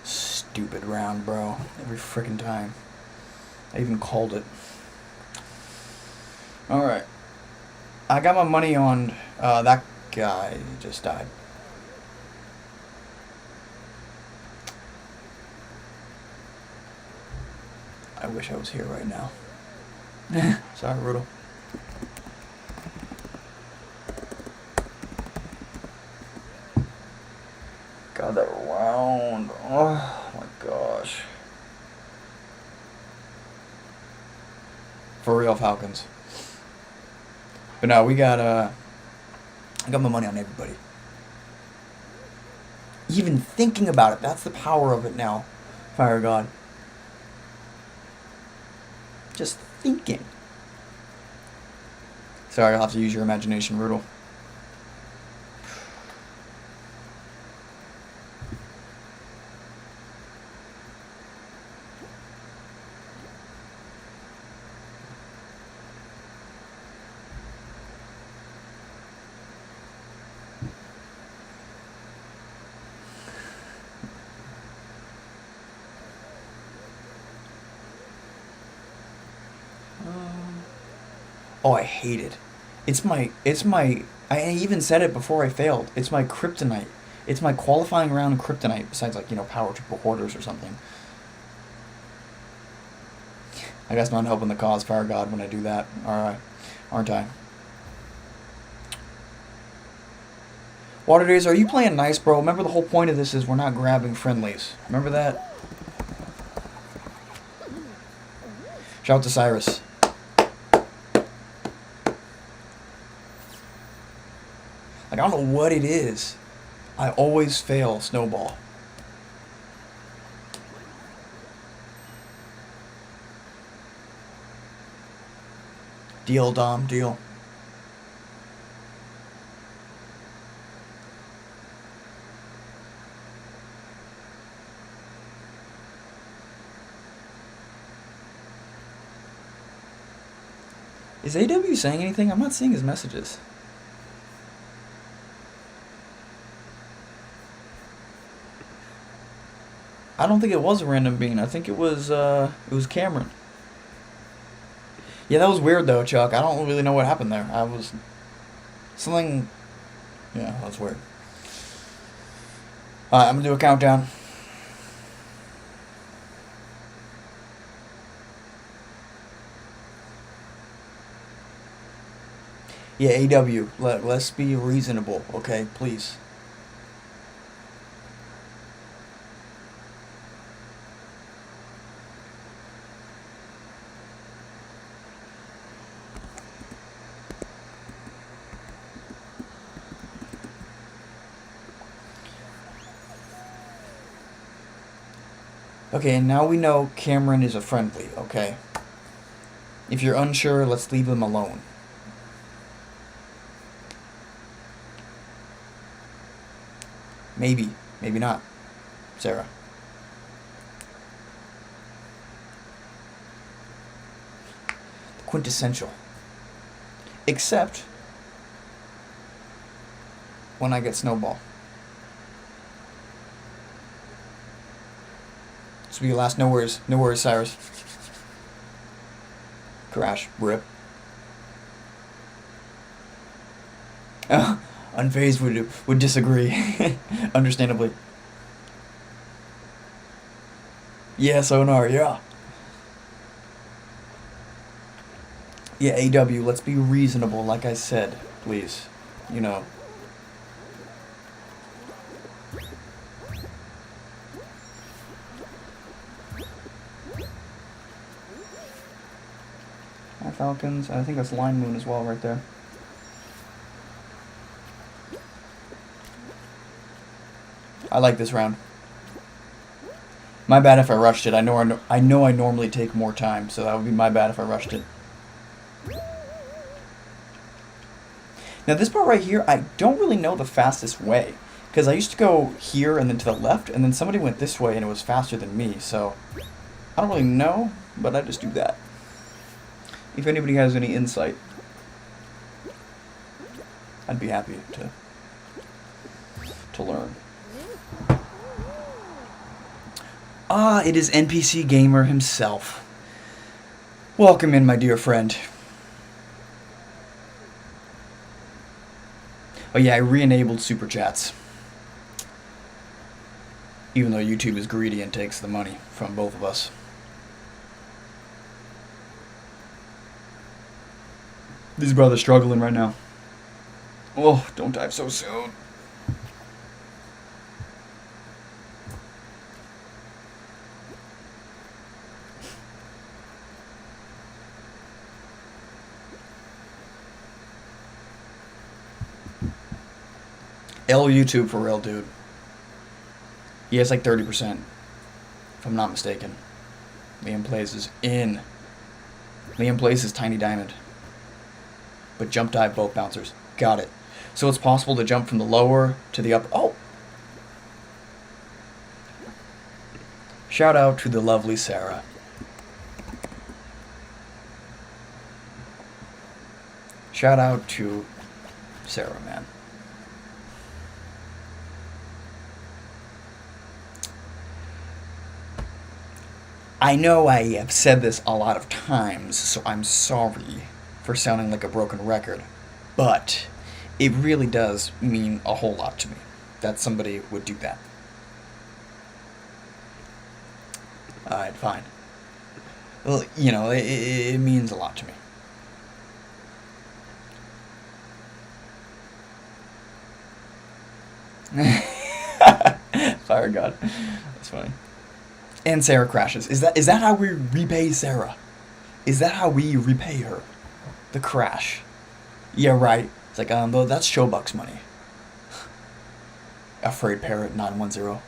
Stupid round, bro. Every freaking time. I even called it. Alright. I got my money on that guy. He just died. I wish I was here right now. Sorry, Rudel. God, that round. Oh my gosh. For real, Falcons. But no, we got I got my money on everybody. Even thinking about it, that's the power of it now. Fire God. Just thinking. Sorry, I'll have to use your imagination, Rudel. Oh, I hate it. I even said it before I failed. It's my kryptonite. It's my qualifying round kryptonite, besides, like, power triple quarters or something. I guess not helping the cause, Fire God, when I do that. Alright. Aren't I? Water Days, are you playing nice, bro? Remember, the whole point of this is we're not grabbing friendlies. Remember that? Shout out to Cyrus. Like, I don't know what it is. I always fail Snowball. Deal, Dom, deal. Is AW saying anything? I'm not seeing his messages. I don't think it was a random bean. I think it was Cameron. Yeah, that was weird though, Chuck. I don't really know what happened there. I was something. Yeah, that's weird. Alright, I'm gonna do a countdown. Yeah, AW. Let's be reasonable, okay? Please. Okay, and now we know Cameron is a friendly, okay? If you're unsure, let's leave him alone. Maybe. Maybe not. Sarah. Quintessential. Except when I get Snowball. This will be your last. No worries. No worries, Cyrus. Crash. Rip. Unfazed would disagree. Understandably. Yeah, Sonar, yeah. Yeah, AW, let's be reasonable, like I said, please. You know. Hi, Falcons. I think that's Line Moon as well, right there. I like this round. My bad if I rushed it. I know I normally take more time, so that would be my bad if I rushed it. Now this part right here, I don't really know the fastest way. Because I used to go here and then to the left, and then somebody went this way and it was faster than me, so... I don't really know, but I just do that. If anybody has any insight, I'd be happy to learn. Ah, it is NPC Gamer himself. Welcome in, my dear friend. Oh yeah, I re-enabled Super Chats. Even though YouTube is greedy and takes the money from both of us. These brothers struggling right now. Oh, don't dive so soon. L YouTube for real, dude. He has like 30%, if I'm not mistaken. Liam Plays is in. Liam Plays is Tiny Diamond. But jump dive both bouncers. Got it. So it's possible to jump from the lower to the upper. Oh! Shout out to the lovely Sarah. Shout out to Sarah, man. I know I have said this a lot of times, so I'm sorry for sounding like a broken record, but it really does mean a whole lot to me that somebody would do that. Alright, fine. Well, you know, it means a lot to me. Fire God. That's funny. And Sarah crashes. Is that how we repay Sarah? Is that how we repay her? The crash. Yeah, right. It's like, though that's Showbucks money. Afraid Parrot 910.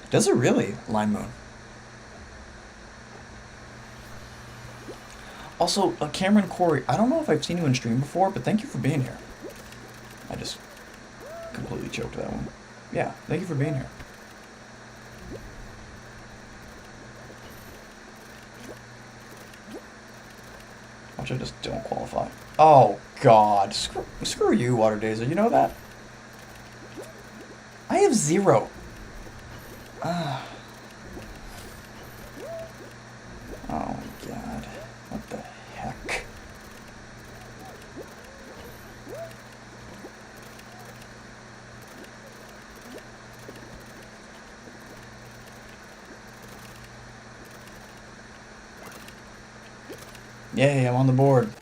Does it really, Line Moon? Also, Cameron Corey, I don't know if I've seen you in stream before, but thank you for being here. I just completely choked that one. Yeah, thank you for being here. Watch, I just don't qualify. Oh, God. Screw you, Water Dazer. You know that? I have 0. Oh, my God. Yay, I'm on the board.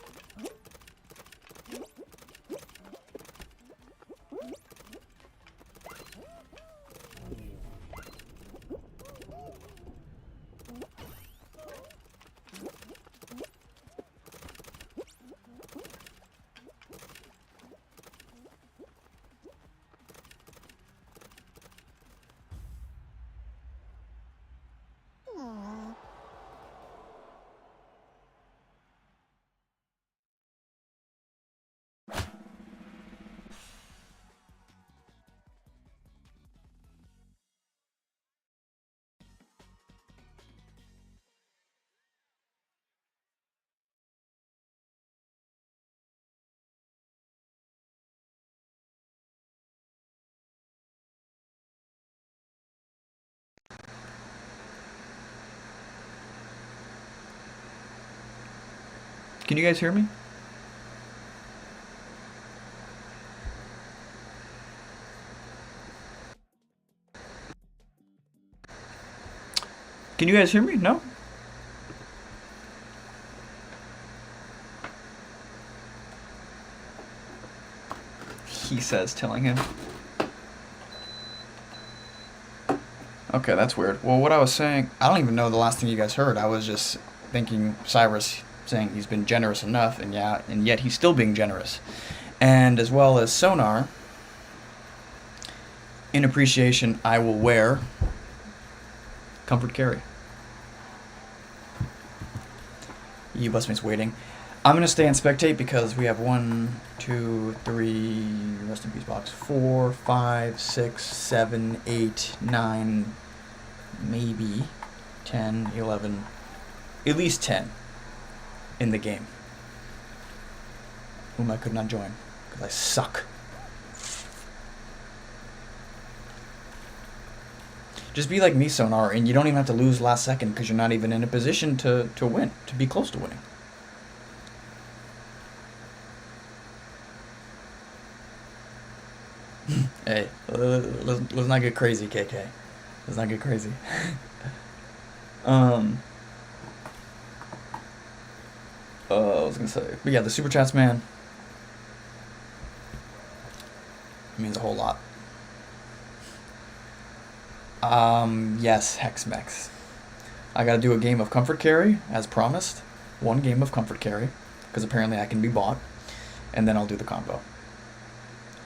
Can you guys hear me? Can you guys hear me? No? He says, telling him. Okay, that's weird. Well, what I was saying, I don't even know the last thing you guys heard. I was just thinking Cyrus saying he's been generous enough, and yeah, and yet he's still being generous. And as well as Sonar, in appreciation, I will wear Comfort Carry. You busmates waiting. I'm going to stay and spectate because we have 1, 2, 3, rest in peace box, 4, 5, 6, 7, 8, 9, maybe 10, 11, at least 10 in the game whom I could not join because I suck. Just be like me, Sonar, and you don't even have to lose last second because you're not even in a position to win, to be close to winning. Hey, let's not get crazy, KK. Let's not get crazy. I was gonna say, but yeah, the super chats, man, it means a whole lot. Yes, Hexmex. I gotta do a game of Comfort Carry, as promised. 1 game of Comfort Carry, because apparently I can be bought, and then I'll do the combo.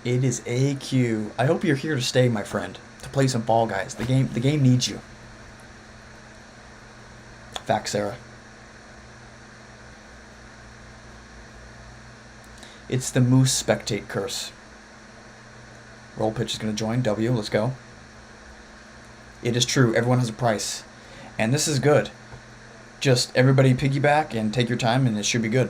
It is AQ. I hope you're here to stay, my friend, to play some Fall Guys. The game needs you. Facts, Sarah. It's the Moose Spectate curse. Roll pitch is gonna join. W, let's go. It is true, everyone has a price. And this is good. Just everybody piggyback and take your time and it should be good.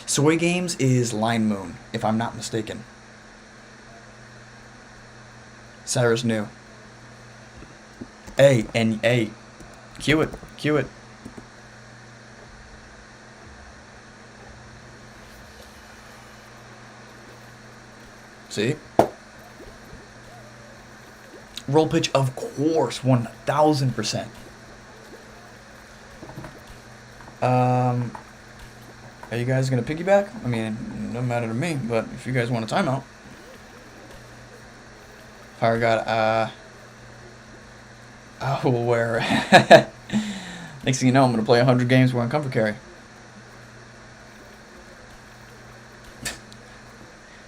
Soy Games is Line Moon, if I'm not mistaken. Cyrus knew. Hey, cue it, cue it. See? Roll pitch, of course, 1000%. Are you guys gonna piggyback? I mean, it doesn't matter to me, but if you guys want a timeout. Fire God, I will wear. Next thing you know, I'm gonna play 100 games wearing Comfort Carry.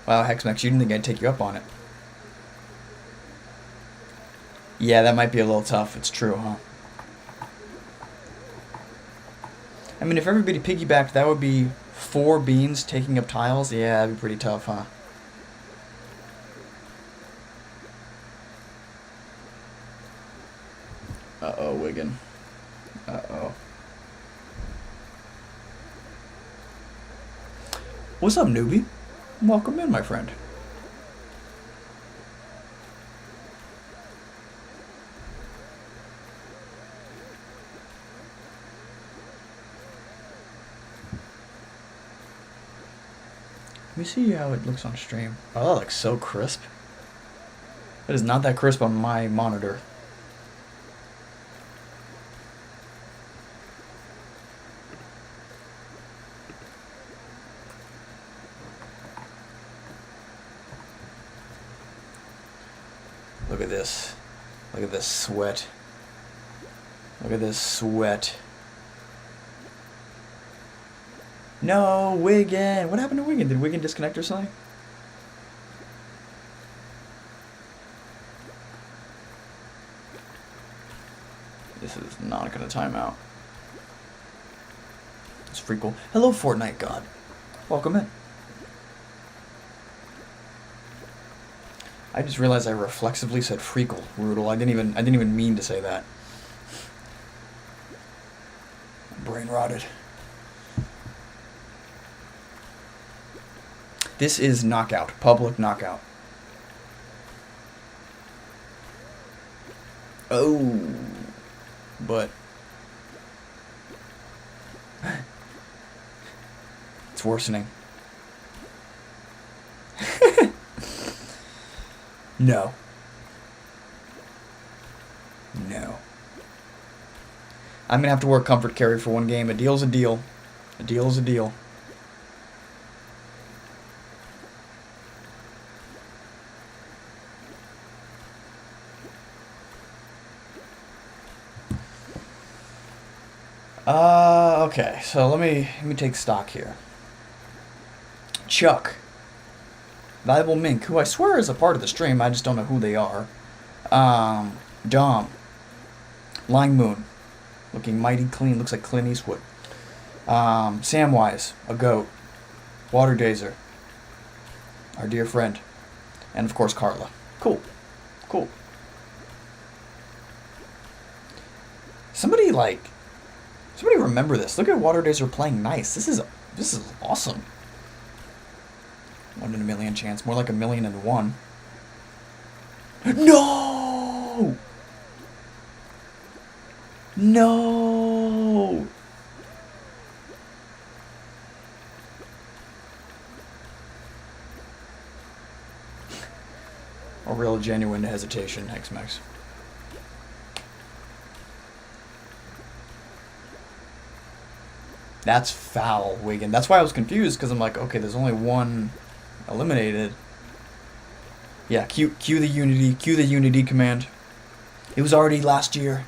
Wow, Hexmex, you didn't think I'd take you up on it. Yeah, that might be a little tough. It's true, huh? I mean, if everybody piggybacked, that would be 4 beans taking up tiles. Yeah, that'd be pretty tough, huh? Uh-oh, Wigan. Uh-oh. What's up, newbie? Welcome in, my friend. Let me see how it looks on stream. Oh, that looks so crisp. It is not that crisp on my monitor. Look at this. Look at this sweat. Look at this sweat. No, Wigan. What happened to Wigan? Did Wigan disconnect or something? This is not going to time out. It's Freakle. Hello, Fortnite God. Welcome in. I just realized I reflexively said Freakle, Rudel. I didn't even mean to say that. Brain rotted. This is knockout. Public knockout. Oh. But it's worsening. No. No. I'm gonna have to work comfort carry for one game. A deal's a deal. A deal is a deal. Okay, so let me take stock here. Chuck. Valuable Mink, who I swear is a part of the stream, I just don't know who they are. Dom. Line Moon. Looking mighty clean, looks like Clint Eastwood. Samwise, a goat. Water Dazer. Our dear friend. And of course Carla. Cool. Cool. Somebody remember this. Look at Water Dazer playing nice. This is awesome. 1 in a million chance. More like 1,000,001. No! No! A real genuine hesitation, X-Max. That's foul, Wigan. That's why I was confused, because I'm like, okay, there's only one eliminated. Yeah, cue the Unity command. It was already last year.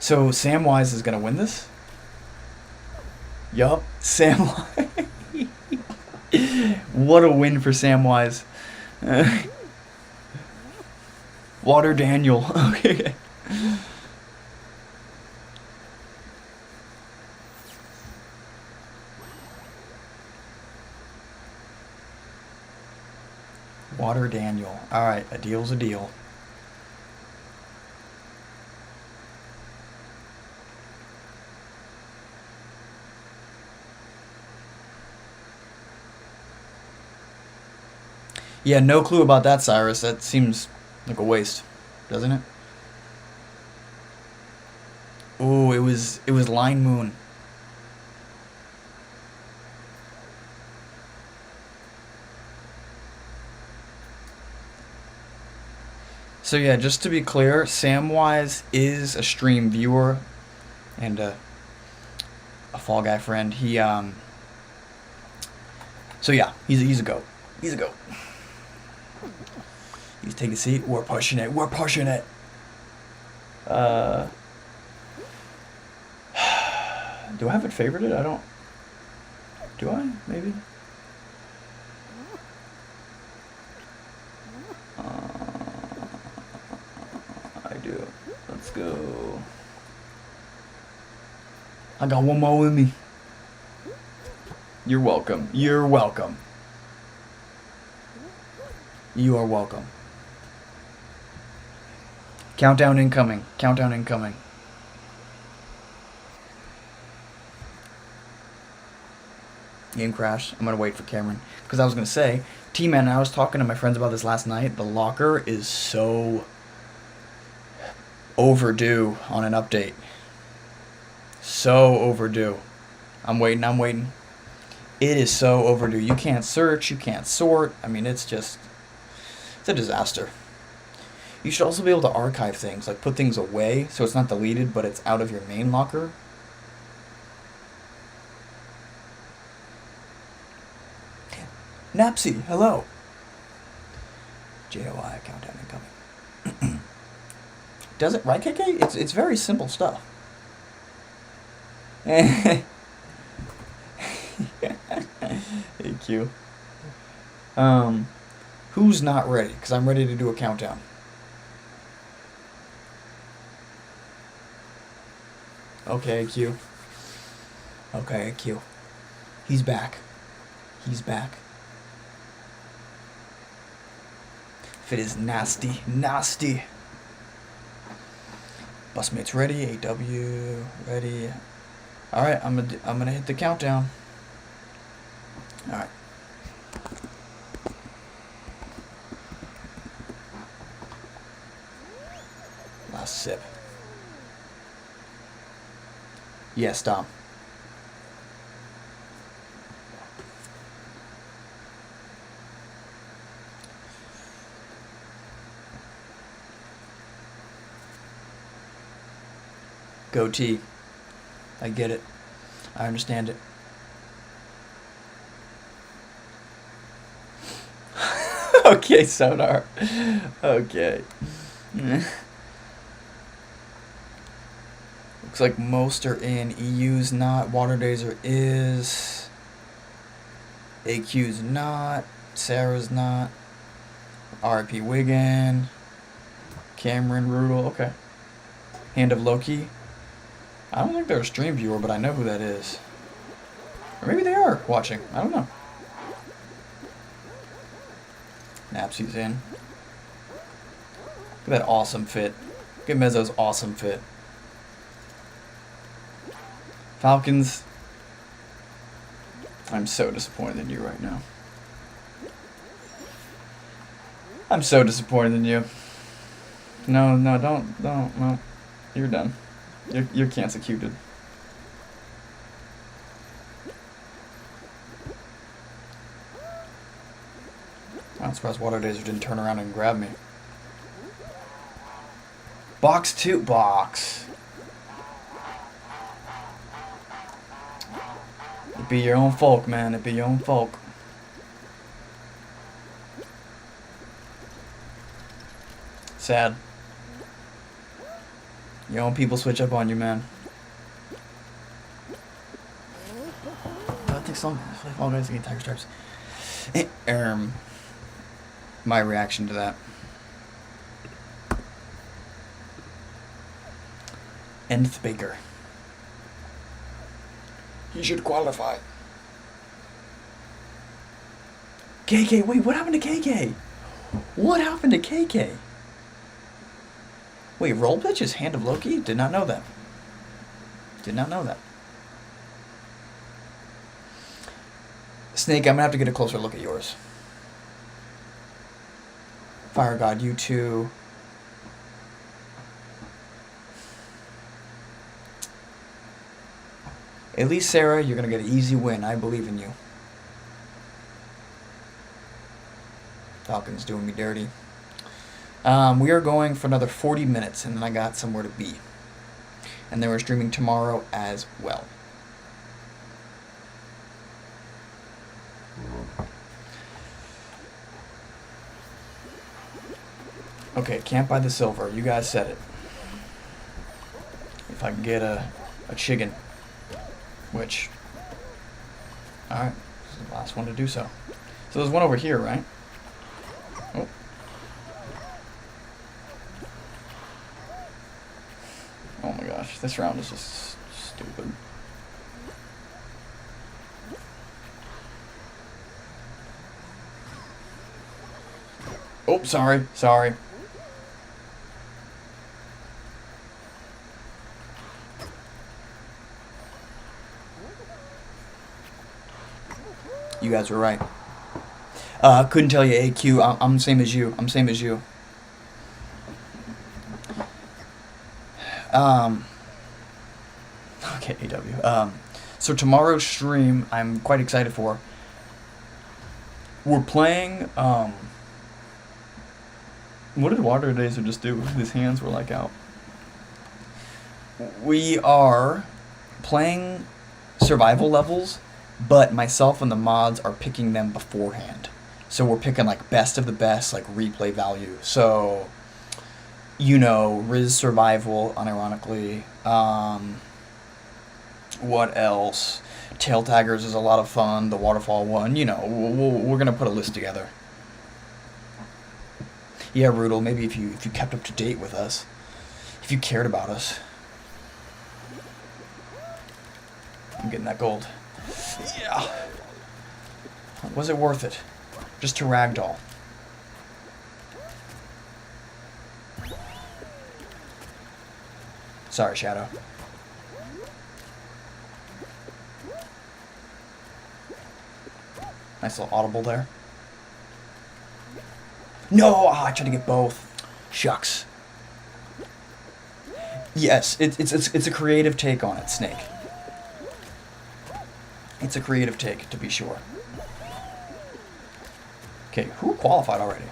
So Samwise is gonna win this? Yup, Samwise. What a win for Samwise. Water Daniel. Okay. Water Daniel. Alright, a deal's a deal. Yeah, no clue about that, Cyrus. That seems like a waste, doesn't it? Oh, it was Line Moon. So yeah, just to be clear, Samwise is a stream viewer and a Fall Guy friend. He so yeah, he's a goat. He's a goat. He's taking a seat. We're pushing it. We're pushing it. Do I have it favorited? I don't. Do I? Maybe. I do. Let's go. I got one more with me. You're welcome. You're welcome. You are welcome. Countdown incoming. Countdown incoming. Game crash. I'm gonna wait for Cameron. Because I was gonna say, T-Man, I was talking to my friends about this last night. The locker is so overdue on an update. So overdue. I'm waiting. It is so overdue. You can't search, you can't sort. I mean, it's a disaster. You should also be able to archive things, like put things away so it's not deleted, but it's out of your main locker. Napsy, hello. JOI, countdown incoming. Does it, right, KK? It's very simple stuff. Hey, Q. Who's not ready? Because I'm ready to do a countdown. Okay, Q. Okay, Q. He's back. He's back. Fit is nasty. Nasty. Busmates ready. AW ready. Alright, I'm gonna hit the countdown. Alright. Last sip. Yes, Dom. Goatee. I get it. I understand it. Okay, Sonar. Okay. Looks like most are in. EU's not. Water Dazer is. AQ's not. Sarah's not. RP Wigan. Cameron Rudel. Okay. Hand of Loki. I don't think they're a stream viewer, but I know who that is. Or maybe they are watching. I don't know. Napsy's in. Look at that awesome fit. Look at Mezzo's awesome fit. Falcons. I'm so disappointed in you right now. I'm so disappointed in you. No, don't. No, you're done. You're cancer-cuted. I'm surprised Water Dazer didn't turn around and grab me. Box 2. Box. It be your own folk, man. It be your own folk. Sad. Your own people switch up on you, man. I think so. I feel like all guys get tiger stripes. My reaction to that. Nth Baker. He should qualify. KK, wait, what happened to KK? What happened to KK? Wait, roll pitch is Hand of Loki? Did not know that. Did not know that. Snake, I'm gonna have to get a closer look at yours. Fire God, you too. At least, Sarah, you're gonna get an easy win. I believe in you. Falcon's doing me dirty. We are going for another 40 minutes, and then I got somewhere to be. And then we're streaming tomorrow as well. Okay, can't buy the silver. You guys said it. If I can get a chicken. Which... Alright, this is the last one to do so. So there's one over here, right? Oh. Oh my gosh, this round is just stupid. Oh, sorry. You guys were right. Couldn't tell you AQ. I'm the same as you. Okay, AW. So tomorrow's stream, I'm quite excited for. We're playing, what did Water Dazer just do? His hands were like out. We are playing survival levels but myself and the mods are picking them beforehand. So we're picking like best of the best, like replay value. So, you know, Riz Survival, unironically. What else? Tail Taggers is a lot of fun. The Waterfall one, you know, we're gonna put a list together. Yeah, Rudel, maybe if you kept up to date with us, if you cared about us. I'm getting that gold. Yeah. Was it worth it? Just to ragdoll. Sorry, Shadow. Nice little audible there. No! I tried to get both. Shucks. Yes, it's a creative take on it, Snake. It's a creative take, to be sure. Okay, who qualified already?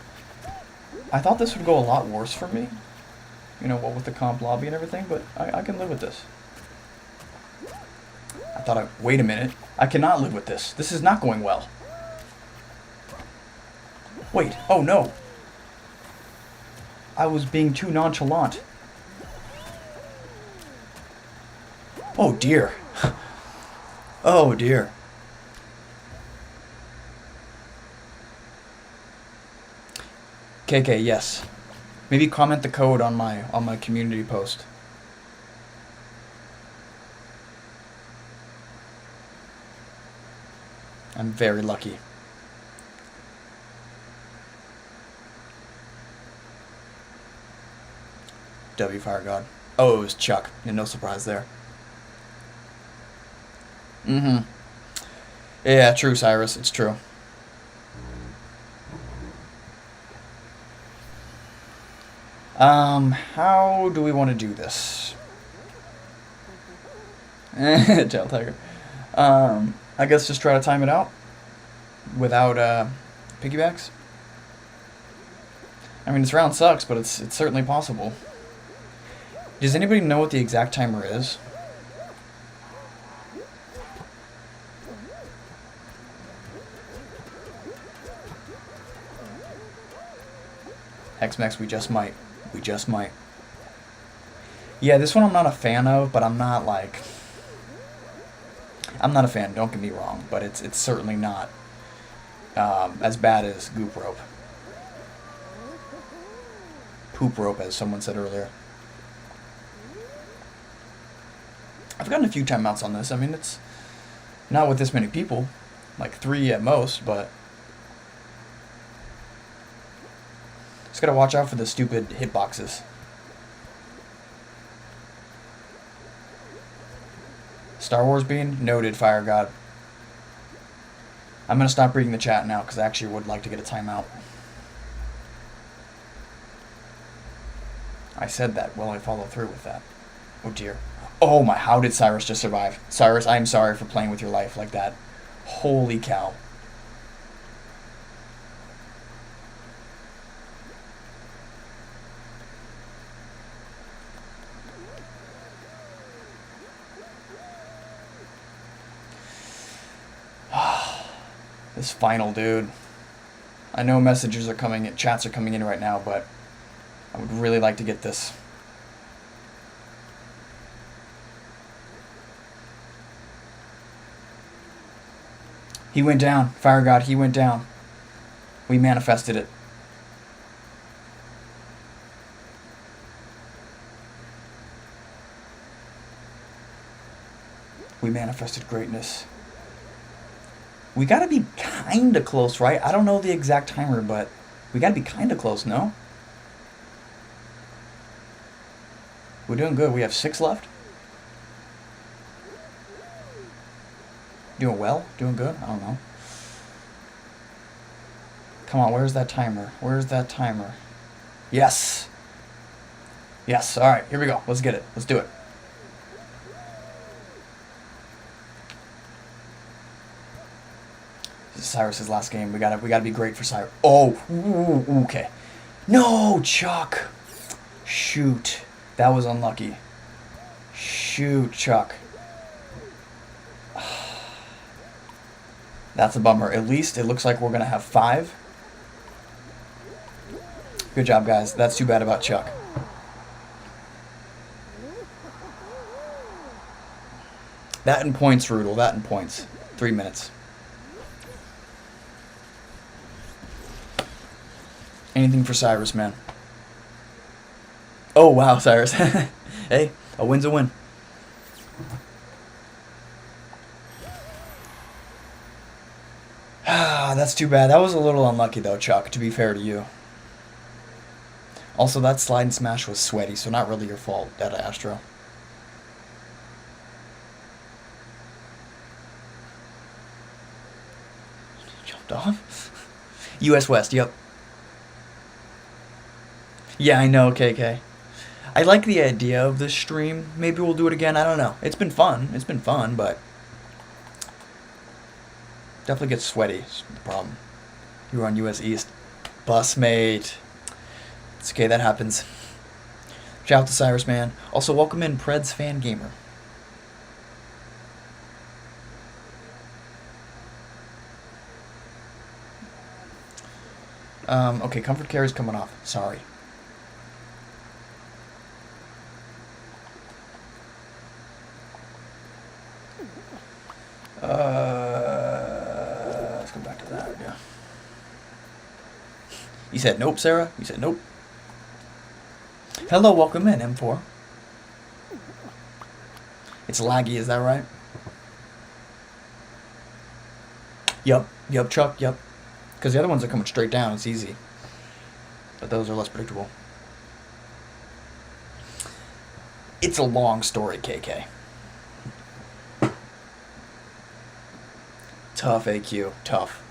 I thought this would go a lot worse for me. You know, what with the comp lobby and everything, but I can live with this. Wait a minute. I cannot live with this. This is not going well. Wait, oh no. I was being too nonchalant. Oh dear. Oh dear. KK, yes. Maybe comment the code on my community post. I'm very lucky. W Fire God. Oh, it was Chuck. Yeah, no surprise there. Mm-hmm. Yeah, true, Cyrus. It's true. How do we want to do this? Tail Tiger. I guess just try to time it out without piggybacks. I mean, this round sucks, but it's certainly possible. Does anybody know what the exact timer is? Hexmex, we just might. We just might. Yeah, this one I'm not a fan of, but I'm not like... I'm not a fan, don't get me wrong, but it's certainly not as bad as Goop Rope. Poop Rope, as someone said earlier. I've gotten a few timeouts on this. I mean, it's not with this many people, like 3 at most, but just gotta watch out for the stupid hitboxes. Star Wars Bean? Noted, Fire God. I'm gonna stop reading the chat now because I actually would like to get a timeout. I said that. Will I follow through with that? Oh dear. Oh my, how did Cyrus just survive? Cyrus, I'm sorry for playing with your life like that. Holy cow. This final, dude. I know messages are coming in, chats are coming in right now, but I would really like to get this. He went down. Fire God, he went down. We manifested it. We manifested greatness. We gotta be kinda close, right? I don't know the exact timer, but we gotta be kinda close, no? We're doing good. We have 6 left. Doing well? Doing good? I don't know. Come on, where's that timer? Where's that timer? Yes! Yes, alright, here we go. Let's get it. Let's do it. This is Cyrus's last game. We gotta be great for Cyrus. Oh, ooh, okay. No, Chuck! Shoot. That was unlucky. Shoot, Chuck. That's a bummer. At least it looks like we're going to have 5. Good job, guys. That's too bad about Chuck. That and points, Rudel. That and points. 3 minutes. Anything for Cyrus, man. Oh, wow, Cyrus. Hey, a win's a win. Ah, that's too bad. That was a little unlucky, though, Chuck, to be fair to you. Also, that slide and smash was sweaty, so not really your fault, Data Astro. Jumped off? US West, yep. Yeah, I know, KK. I like the idea of this stream. Maybe we'll do it again. I don't know. It's been fun. It's been fun, but definitely gets sweaty. Is the problem. You were on US East. Busmate. It's okay. That happens. Shout out to Cyrus, man. Also, welcome in Preds Fan Gamer. Okay, comfort care is coming off. Sorry. Let's go back to that, yeah. You said nope, Sarah? You said nope. Hello, welcome in, M4. It's laggy, is that right? Yup, Chuck, yup. Because the other ones are coming straight down, it's easy. But those are less predictable. It's a long story, KK. Tough, AQ. Tough.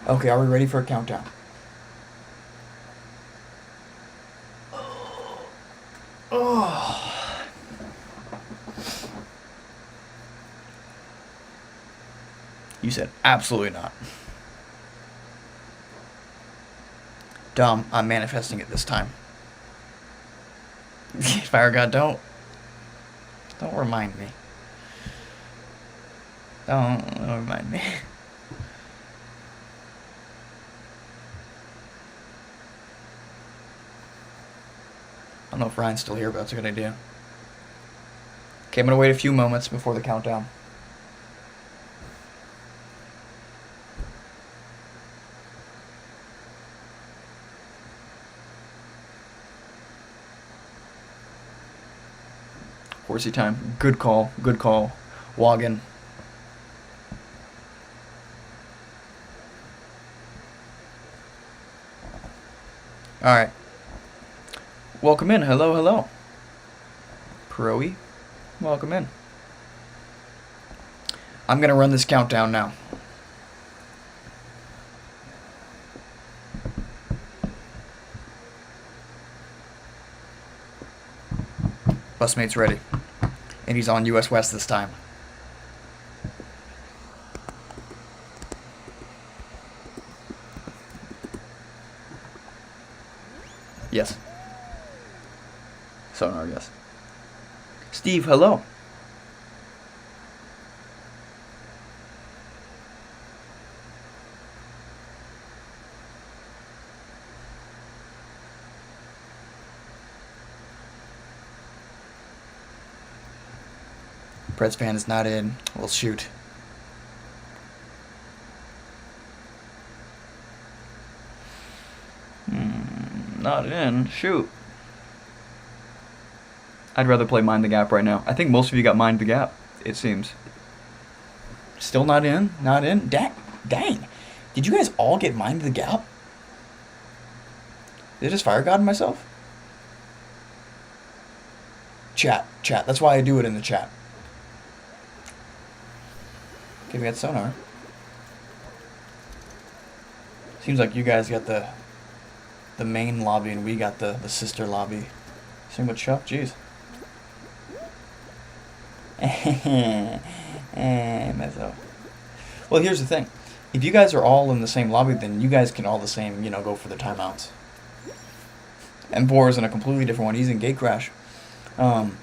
Okay, are we ready for a countdown? Oh. You said absolutely not. Dumb, I'm manifesting it this time. Fire God, don't remind me. Don't remind me. I don't know if Ryan's still here, but that's a good idea. Okay, I'm gonna wait a few moments before the countdown. Horsey time. Good call. Good call. Wagon. Alright. Welcome in. Hello, hello. Proe. Welcome in. I'm going to run this countdown now. Busmate's ready. And he's on US West this time. Yes. Sonar, yes. Steve, hello. Preds fan is not in. Well, shoot. Not in. Shoot. I'd rather play Mind the Gap right now. I think most of you got Mind the Gap, it seems. Still not in? Not in? Dang. Did you guys all get Mind the Gap? Did I just Fire God myself? Chat. That's why I do it in the chat. Okay, we got Sonar. Seems like you guys got the main lobby and we got the sister lobby. Same with Chuck, jeez. Myself. Well, here's the thing. If you guys are all in the same lobby, then you guys can all the same, go for the timeouts. M4 is in a completely different one. He's in Gate Crash. Because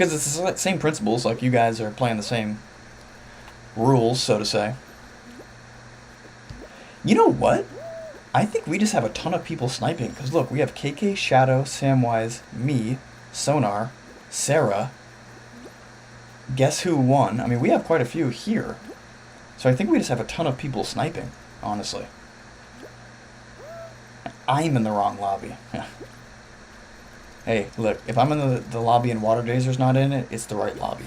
Because it's the same principles, like you guys are playing the same rules, so to say. You know what? I think we just have a ton of people sniping. Because look, we have KK, Shadow, Samwise, me, Sonar, Sarah. Guess who won? I mean, we have quite a few here. So I think we just have a ton of people sniping, honestly. I'm in the wrong lobby. Hey, look, if I'm in the lobby and Water Dazer's not in it, it's the right lobby.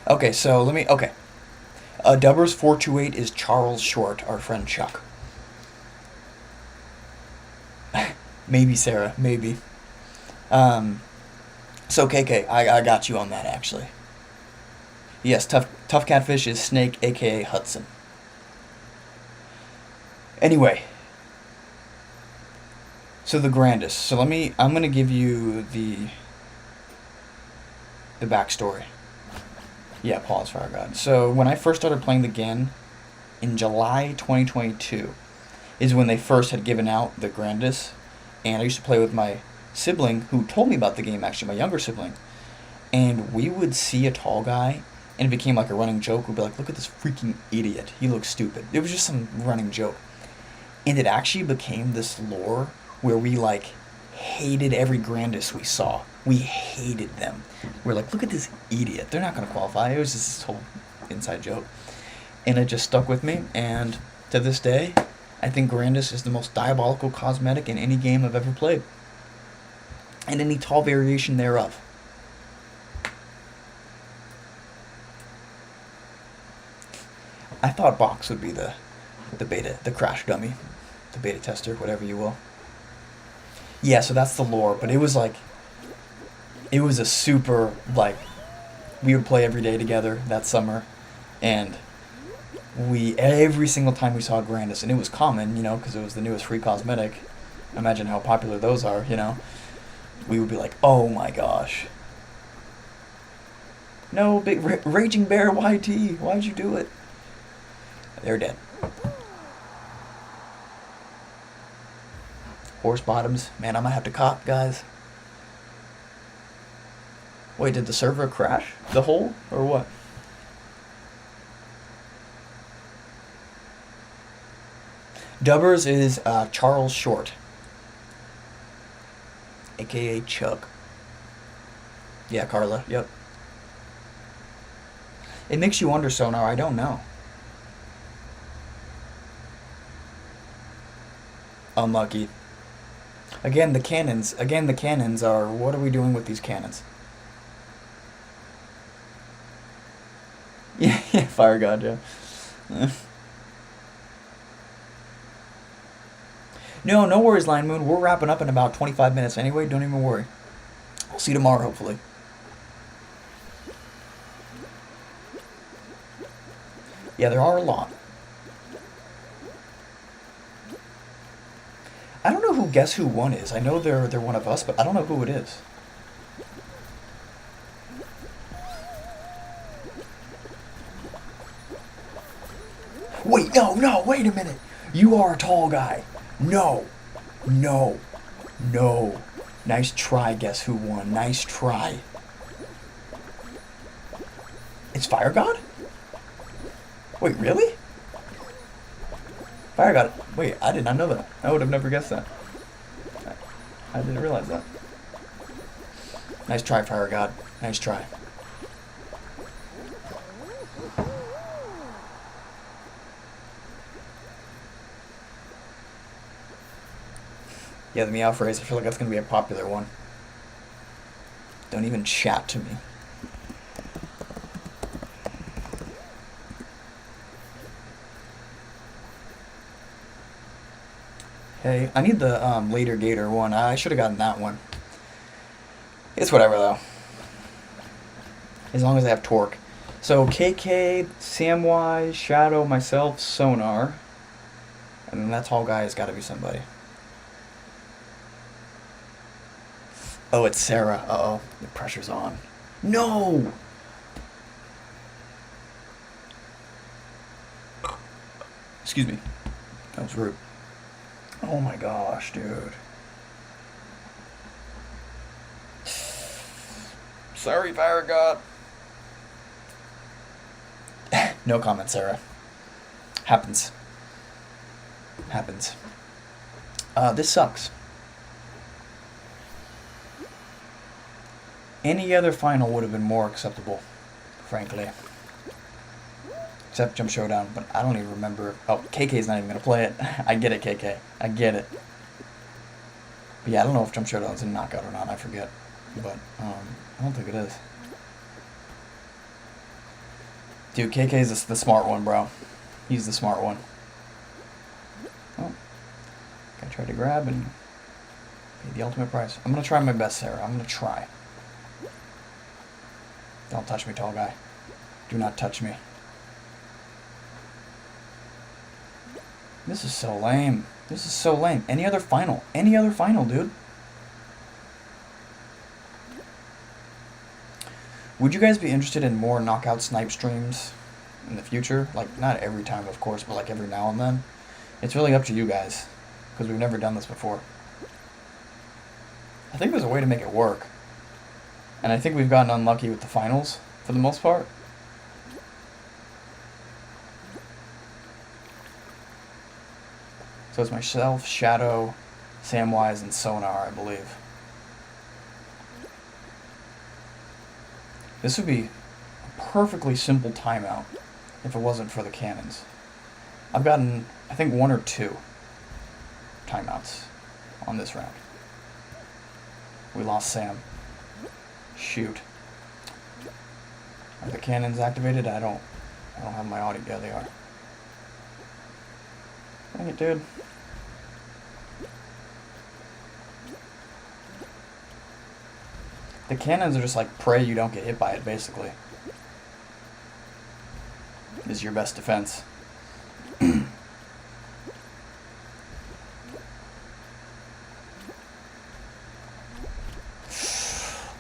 Okay, so let me... Okay. Dubbers428 is Charles Short, our friend Chuck. Maybe Sarah, maybe. So KK, I got you on that, actually. Yes, Tough Catfish is Snake, a.k.a. Hudson. Anyway. So the grandest. So I'm going to give you the backstory. Yeah, pause, Fire God. So when I first started playing the game in July 2022 is when they first had given out the grandest, and I used to play with my sibling who told me about the game, actually, my younger sibling, and we would see a tall guy, and it became like a running joke. We'd be like, look at this freaking idiot. He looks stupid. It was just some running joke. And it actually became this lore where we, like, hated every grandest we saw. We hated them. We're like, look at this idiot. They're not going to qualify. It was just this whole inside joke. And it just stuck with me. And to this day, I think Grandis is the most diabolical cosmetic in any game I've ever played. And any tall variation thereof. I thought Box would be the beta, the crash dummy. The beta tester, whatever you will. Yeah, so that's the lore. But it was like... It was a super, like, we would play every day together that summer, and every single time we saw Grandis, and it was common, you know, because it was the newest free cosmetic. Imagine how popular those are, you know. We would be like, oh my gosh. No, big Raging Bear YT, why'd you do it? They're dead. Horse bottoms, man, I might have to cop, guys. Wait, did the server crash? The whole? Or what? Dubbers is Charles Short. A.k.a. Chuck. Yeah, Carla, yep. It makes you wonder, Sonar, I don't know. Unlucky. Again, the cannons are... What are we doing with these cannons? Yeah, Fire God, yeah. No worries, Line Moon. We're wrapping up in about 25 minutes anyway. Don't even worry. I'll see you tomorrow, hopefully. Yeah, there are a lot. I don't know who Guess Who Won is. I know they're one of us, but I don't know who it is. Wait, no, wait a minute. You are a tall guy. No. Nice try, Guess Who Won. Nice try. It's Fire God? Wait, really? Fire God. Wait, I did not know that. I would have never guessed that. I didn't realize that. Nice try, Fire God. Nice try. Yeah, the meow phrase, I feel like that's going to be a popular one. Don't even chat to me. Hey, I need the later Gator one. I should have gotten that one. It's whatever, though. As long as I have torque. So, KK, Samwise, Shadow, myself, Sonar. And then that tall guy has got to be somebody. Oh, it's Sarah. Uh-oh. The pressure's on. No! Excuse me. That was rude. Oh my gosh, dude. Sorry, Fire God. No comment, Sarah. Happens. Happens. This sucks. Any other final would have been more acceptable, frankly. Except Jump Showdown, but I don't even remember. Oh, KK's not even going to play it. I get it, KK. I get it. But yeah, I don't know if Jump Showdown's in Knockout or not. I forget. But, I don't think it is. Dude, KK's the smart one, bro. He's the smart one. Oh. I tried to grab and pay the ultimate price. I'm going to try my best, Sarah. I'm going to try. Don't touch me, tall guy. Do not touch me. This is so lame. This is so lame. Any other final? Any other final, dude? Would you guys be interested in more Knockout Snipe streams in the future? Like, not every time, of course, but like every now and then. It's really up to you guys, because we've never done this before. I think there's a way to make it work. And I think we've gotten unlucky with the finals, for the most part. So it's myself, Shadow, Samwise, and Sonar, I believe. This would be a perfectly simple timeout if it wasn't for the cannons. I've gotten, I think, 1 or 2 timeouts on this round. We lost Sam. Shoot. Are the cannons activated? I don't have my audio. Yeah, they are. Dang it, dude. The cannons are just like pray you don't get hit by it, basically. This is your best defense.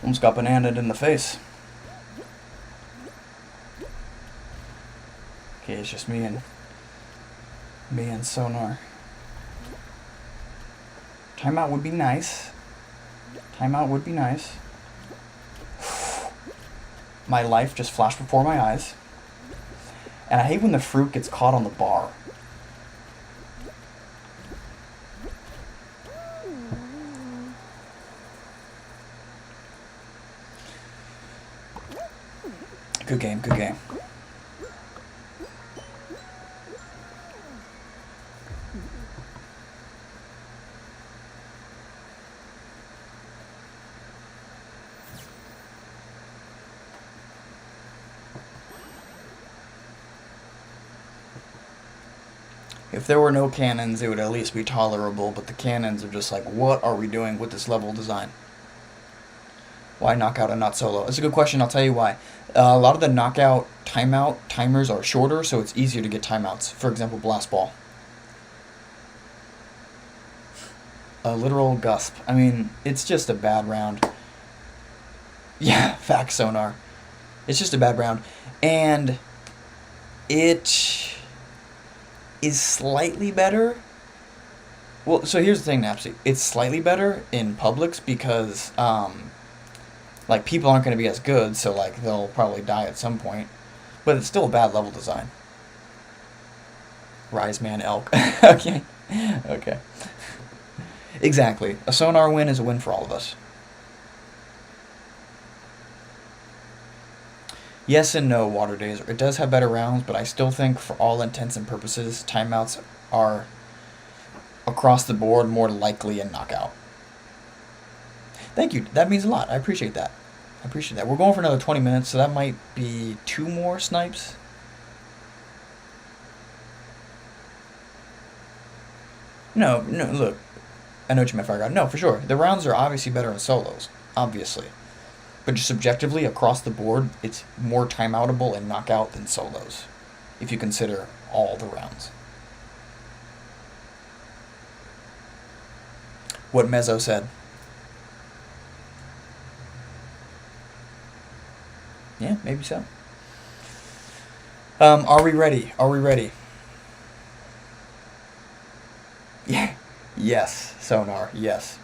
Almost got bananaed in the face. Okay, it's just me and Sonar. Timeout would be nice. Timeout would be nice. My life just flashed before my eyes. And I hate when the fruit gets caught on the bar. Good game, good game. If there were no cannons, it would at least be tolerable, but the cannons are just like, what are we doing with this level design? Why knockout and not solo? It's a good question, I'll tell you why. A lot of the knockout timeout timers are shorter, so it's easier to get timeouts. For example, Blast Ball. A literal gusp. I mean, it's just a bad round. Yeah, fact Sonar. It's just a bad round. And it is slightly better. Well, so here's the thing, Napsy. It's slightly better in Publix because, like, people aren't going to be as good, so, like, they'll probably die at some point. But it's still a bad level design. Rise Man Elk. Okay. Okay. Exactly. A Sonar win is a win for all of us. Yes and no, Water Days. It does have better rounds, but I still think for all intents and purposes, timeouts are across the board more likely in knockout. Thank you. That means a lot. I appreciate that. I appreciate that. We're going for another 20 minutes, so that might be 2 more snipes. No, look. I know what you meant, Fire God. No, for sure. The rounds are obviously better in solos. Obviously. But just subjectively, across the board, it's more timeoutable in knockout than solos, if you consider all the rounds. What Mezzo said. Yeah, maybe so. Are we ready? Are we ready? Yeah. Yes. Sonar. Yes.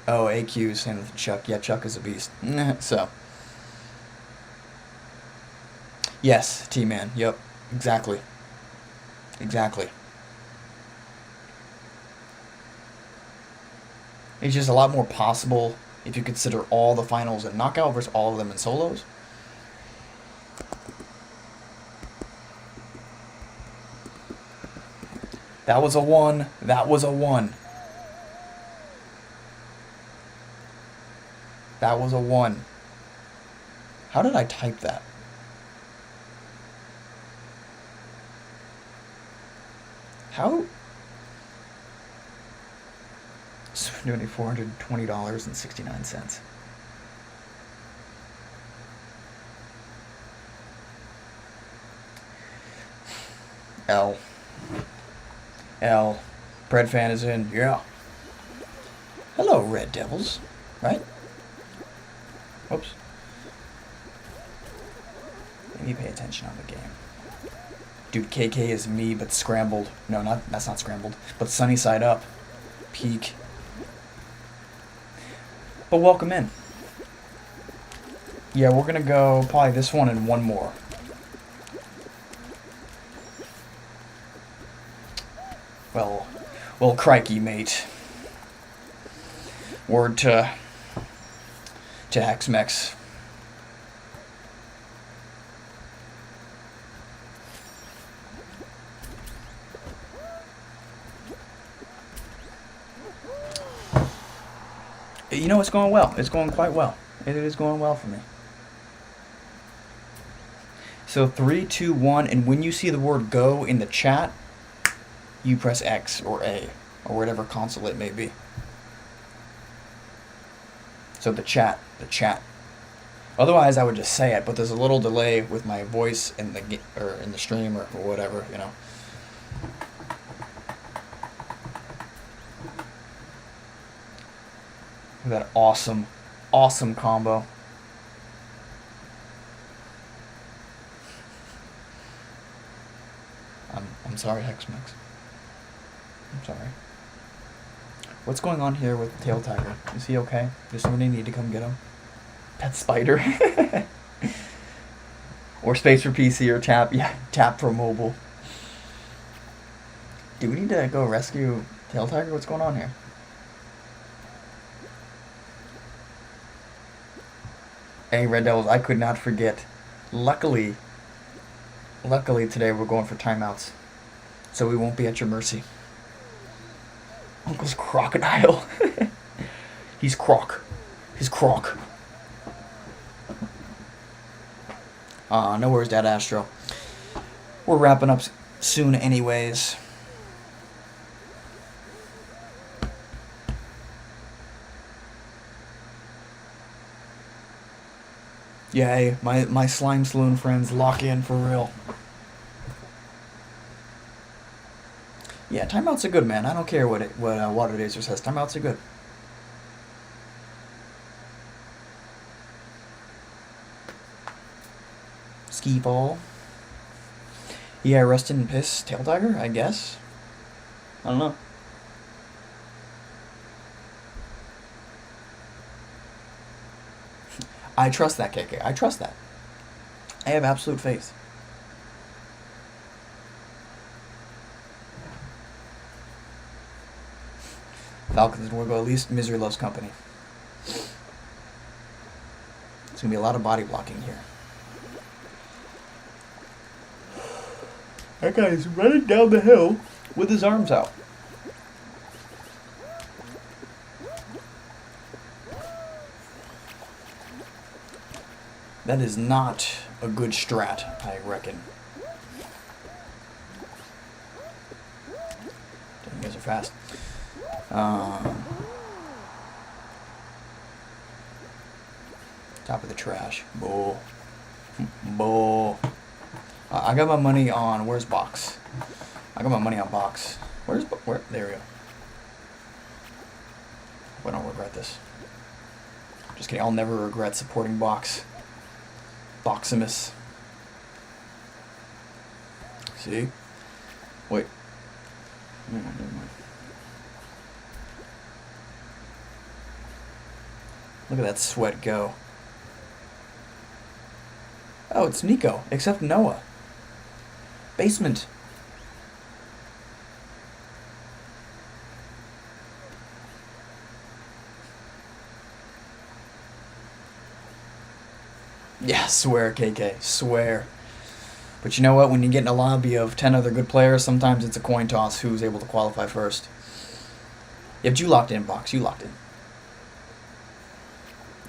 Oh, AQ's and Chuck. Yeah, Chuck is a beast. So. Yes, T-Man. Yep. Exactly. Exactly. It's just a lot more possible if you consider all the finals in knockout versus all of them in solos. That was a 1. That was a 1. That was a 1. How did I type that? How? Doing $420.69. L. L. Bread fan is in. Yeah. Hello, Red Devils. Right? Whoops. Let me pay attention on the game. Dude, KK is me, but scrambled. No, that's not scrambled. But sunny side up. Peak. But welcome in. Yeah, we're gonna go probably this one and one more. Well, crikey, mate. Word to Hexmex. You know, it's going well. It's going quite well. It is going well for me. So 3, 2, 1, and when you see the word go in the chat, you press X or A, or whatever console it may be. So the chat. Otherwise, I would just say it, but there's a little delay with my voice in the stream or whatever, you know. That awesome combo. I'm sorry, Hexmex. I'm sorry. What's going on here with Tail Tiger? Is he okay? Does somebody need to come get him? Pet Spider. Or Space for PC or Tap. Yeah, Tap for mobile. Do we need to go rescue Tail Tiger? What's going on here? Hey, Red Devils, I could not forget. Luckily today we're going for timeouts. So we won't be at your mercy. Uncle's crocodile. He's croc. He's croc. No worries, Dad Astro. We're wrapping up soon anyways. Yeah, hey, my Slime Saloon friends, lock in for real. Yeah, timeouts are good, man. I don't care what Water Dazer says. Timeouts are good. Ski ball. Yeah, rest in piss. Tail Tiger, I guess. I don't know. I trust that, KK. I trust that. I have absolute faith. Falcons and Wargo, at least Misery loves company. There's going to be a lot of body blocking here. That guy's running down the hill with his arms out. That is not a good strat, I reckon. Damn, you guys are fast. Top of the trash. Bull. Bull. I got my money on... Where's Box? I got my money on Box. Where? There we go. regret this. Just kidding. I'll never regret supporting Box. Boximus. See? Wait. Never mind. Look at that sweat go. Oh, it's Nico, except Noah. Basement. Yeah, swear, KK, swear. But you know what? When you get in a lobby of 10 other good players, sometimes it's a coin toss who's able to qualify first. Yeah, but you locked in, Box. You locked in.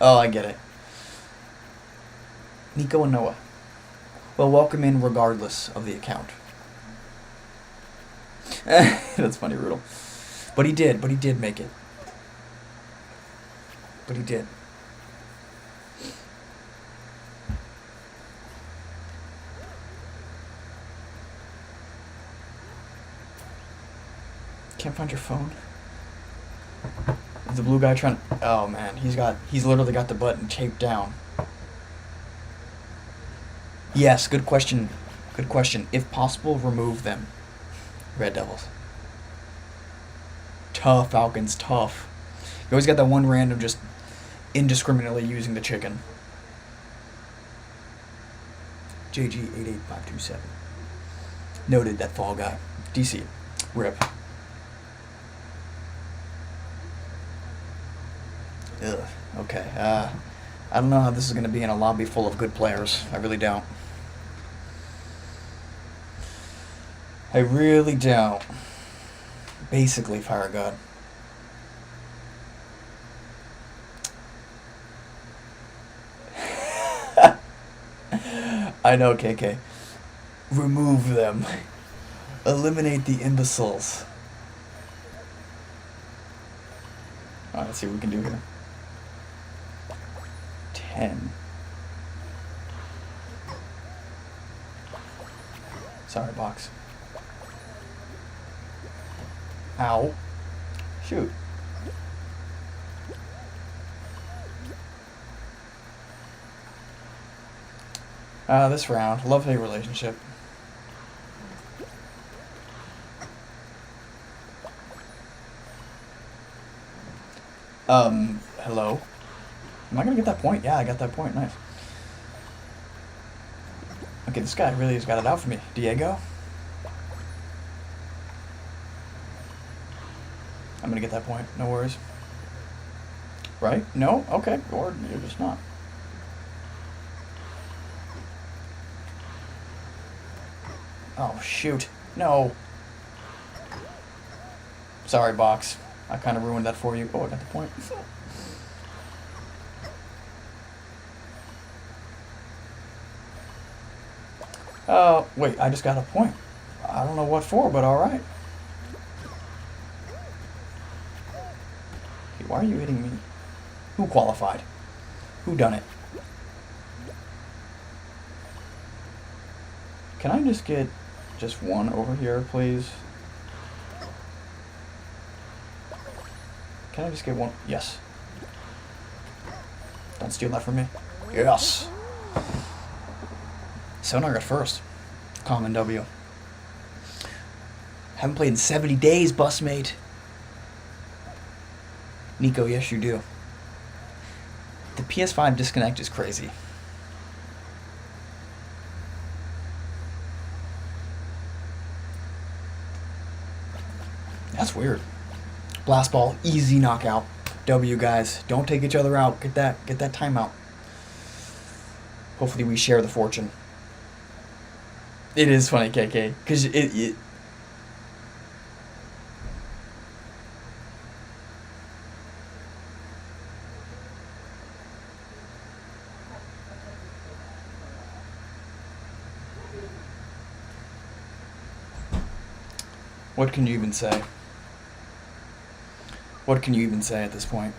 Oh, I get it. Nico and Noah. Well, welcome in regardless of the account. That's funny, Rudel. But he did make it. But he did. Can't find your phone. Is the blue guy trying to... Oh, man. He's literally got the button taped down. Yes, good question. Good question. If possible, remove them. Red Devils. Tough, Falcons. Tough. You always got that one random just indiscriminately using the chicken. JG88527. Noted, that fall guy. DC. Rip. Ugh. Okay. I don't know how this is going to be in a lobby full of good players. I really don't. I really don't. Basically, Fire God. I know, KK. Remove them. Eliminate the imbeciles. Alright, let's see what we can do here. 10. Sorry, Box. Ow. Shoot. This round. Love-hate relationship. Hello? Am I gonna get that point? Yeah, I got that point. Nice. Okay, this guy really has got it out for me. Diego? I'm gonna get that point. No worries. Right? No? Okay. Or you're just not. Oh, shoot. No. Sorry, Box. I kind of ruined that for you. Oh, I got the point. Wait, I just got a point. I don't know what for, but alright. Okay, why are you hitting me? Who qualified? Who done it? Can I just get just one over here, please? Can I just get one? Yes. Don't steal that from me. Yes. Sonar got first. Common W. Haven't played in 70 days, busmate. Nico, yes you do. The PS5 disconnect is crazy. That's weird. Blast ball, easy knockout. W, guys. Don't take each other out. Get that timeout. Hopefully we share the fortune. It is funny, KK, because it what can you even say? What can you even say at this point?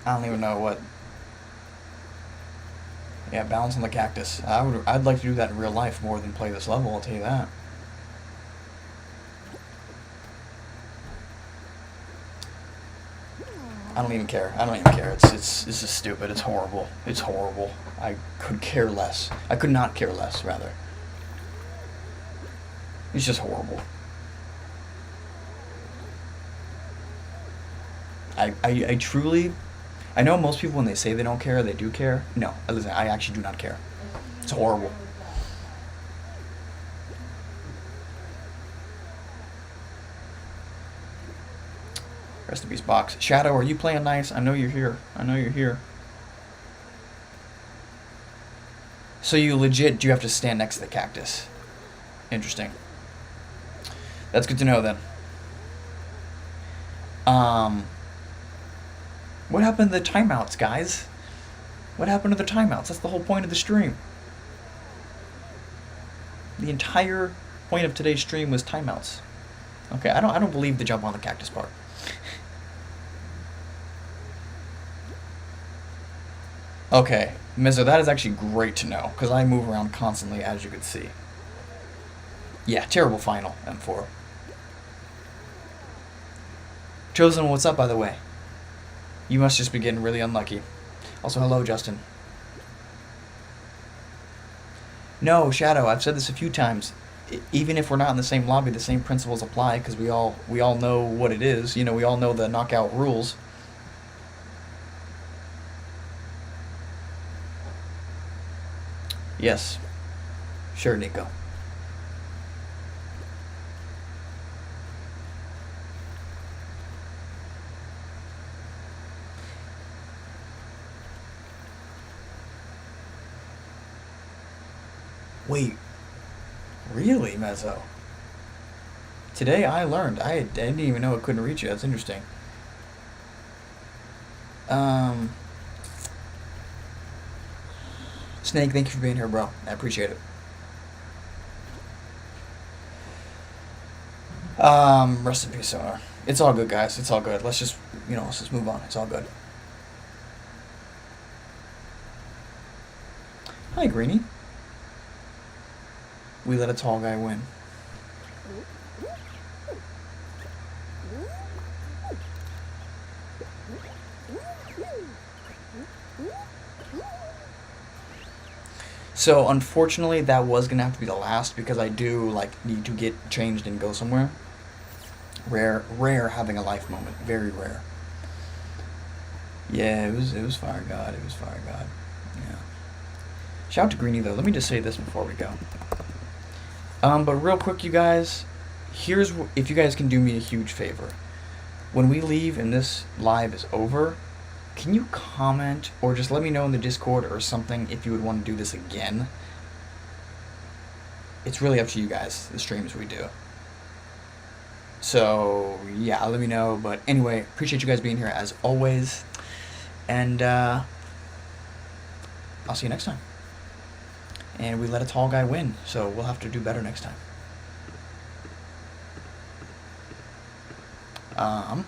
I don't even know what. Yeah, balance on the cactus. I'd like to do that in real life more than play this level, I'll tell you that. I don't even care. I don't even care. This is stupid. It's horrible. It's horrible. I could care less. I could not care less, rather. It's just horrible. I truly... I know most people, when they say they don't care, they do care. No, listen, I actually do not care. It's horrible. Rest in peace, box. Shadow, are you playing nice? I know you're here. I know you're here. So you legit do have to stand next to the cactus. Interesting. That's good to know then. What happened to the timeouts, guys? What happened to the timeouts? That's the whole point of the stream. The entire point of today's stream was timeouts. Okay, I don't believe the jump on the cactus part. Okay, Mizzo, that is actually great to know, because I move around constantly, as you can see. Yeah, terrible final, M4. Chosen, what's up, by the way? You must just be getting really unlucky. Also, hello, Justin. No, Shadow, I've said this a few times. Even if we're not in the same lobby, the same principles apply, because we all know what it is. You know, we all know the knockout rules. Yes. Sure, Nico. Wait. Really, Mezzo? Today I learned. I didn't even know it couldn't reach you. That's interesting. Snake, thank you for being here, bro. I appreciate it. Rest in peace, Sonar. It's all good, guys. It's all good. Let's just, let's just move on. It's all good. Hi, Greenie. We let a tall guy win. So, unfortunately, that was going to have to be the last, because I do, need to get changed and go somewhere. Rare having a life moment. Very rare. Yeah, it was Fire God. It was Fire God. Yeah. Shout out to Greenie, though. Let me just say this before we go. But real quick, you guys, if you guys can do me a huge favor. When we leave and this live is over, can you comment or just let me know in the Discord or something if you would want to do this again? It's really up to you guys, the streams we do. So, yeah, let me know. But anyway, appreciate you guys being here as always. And I'll see you next time. And we let a tall guy win, so we'll have to do better next time.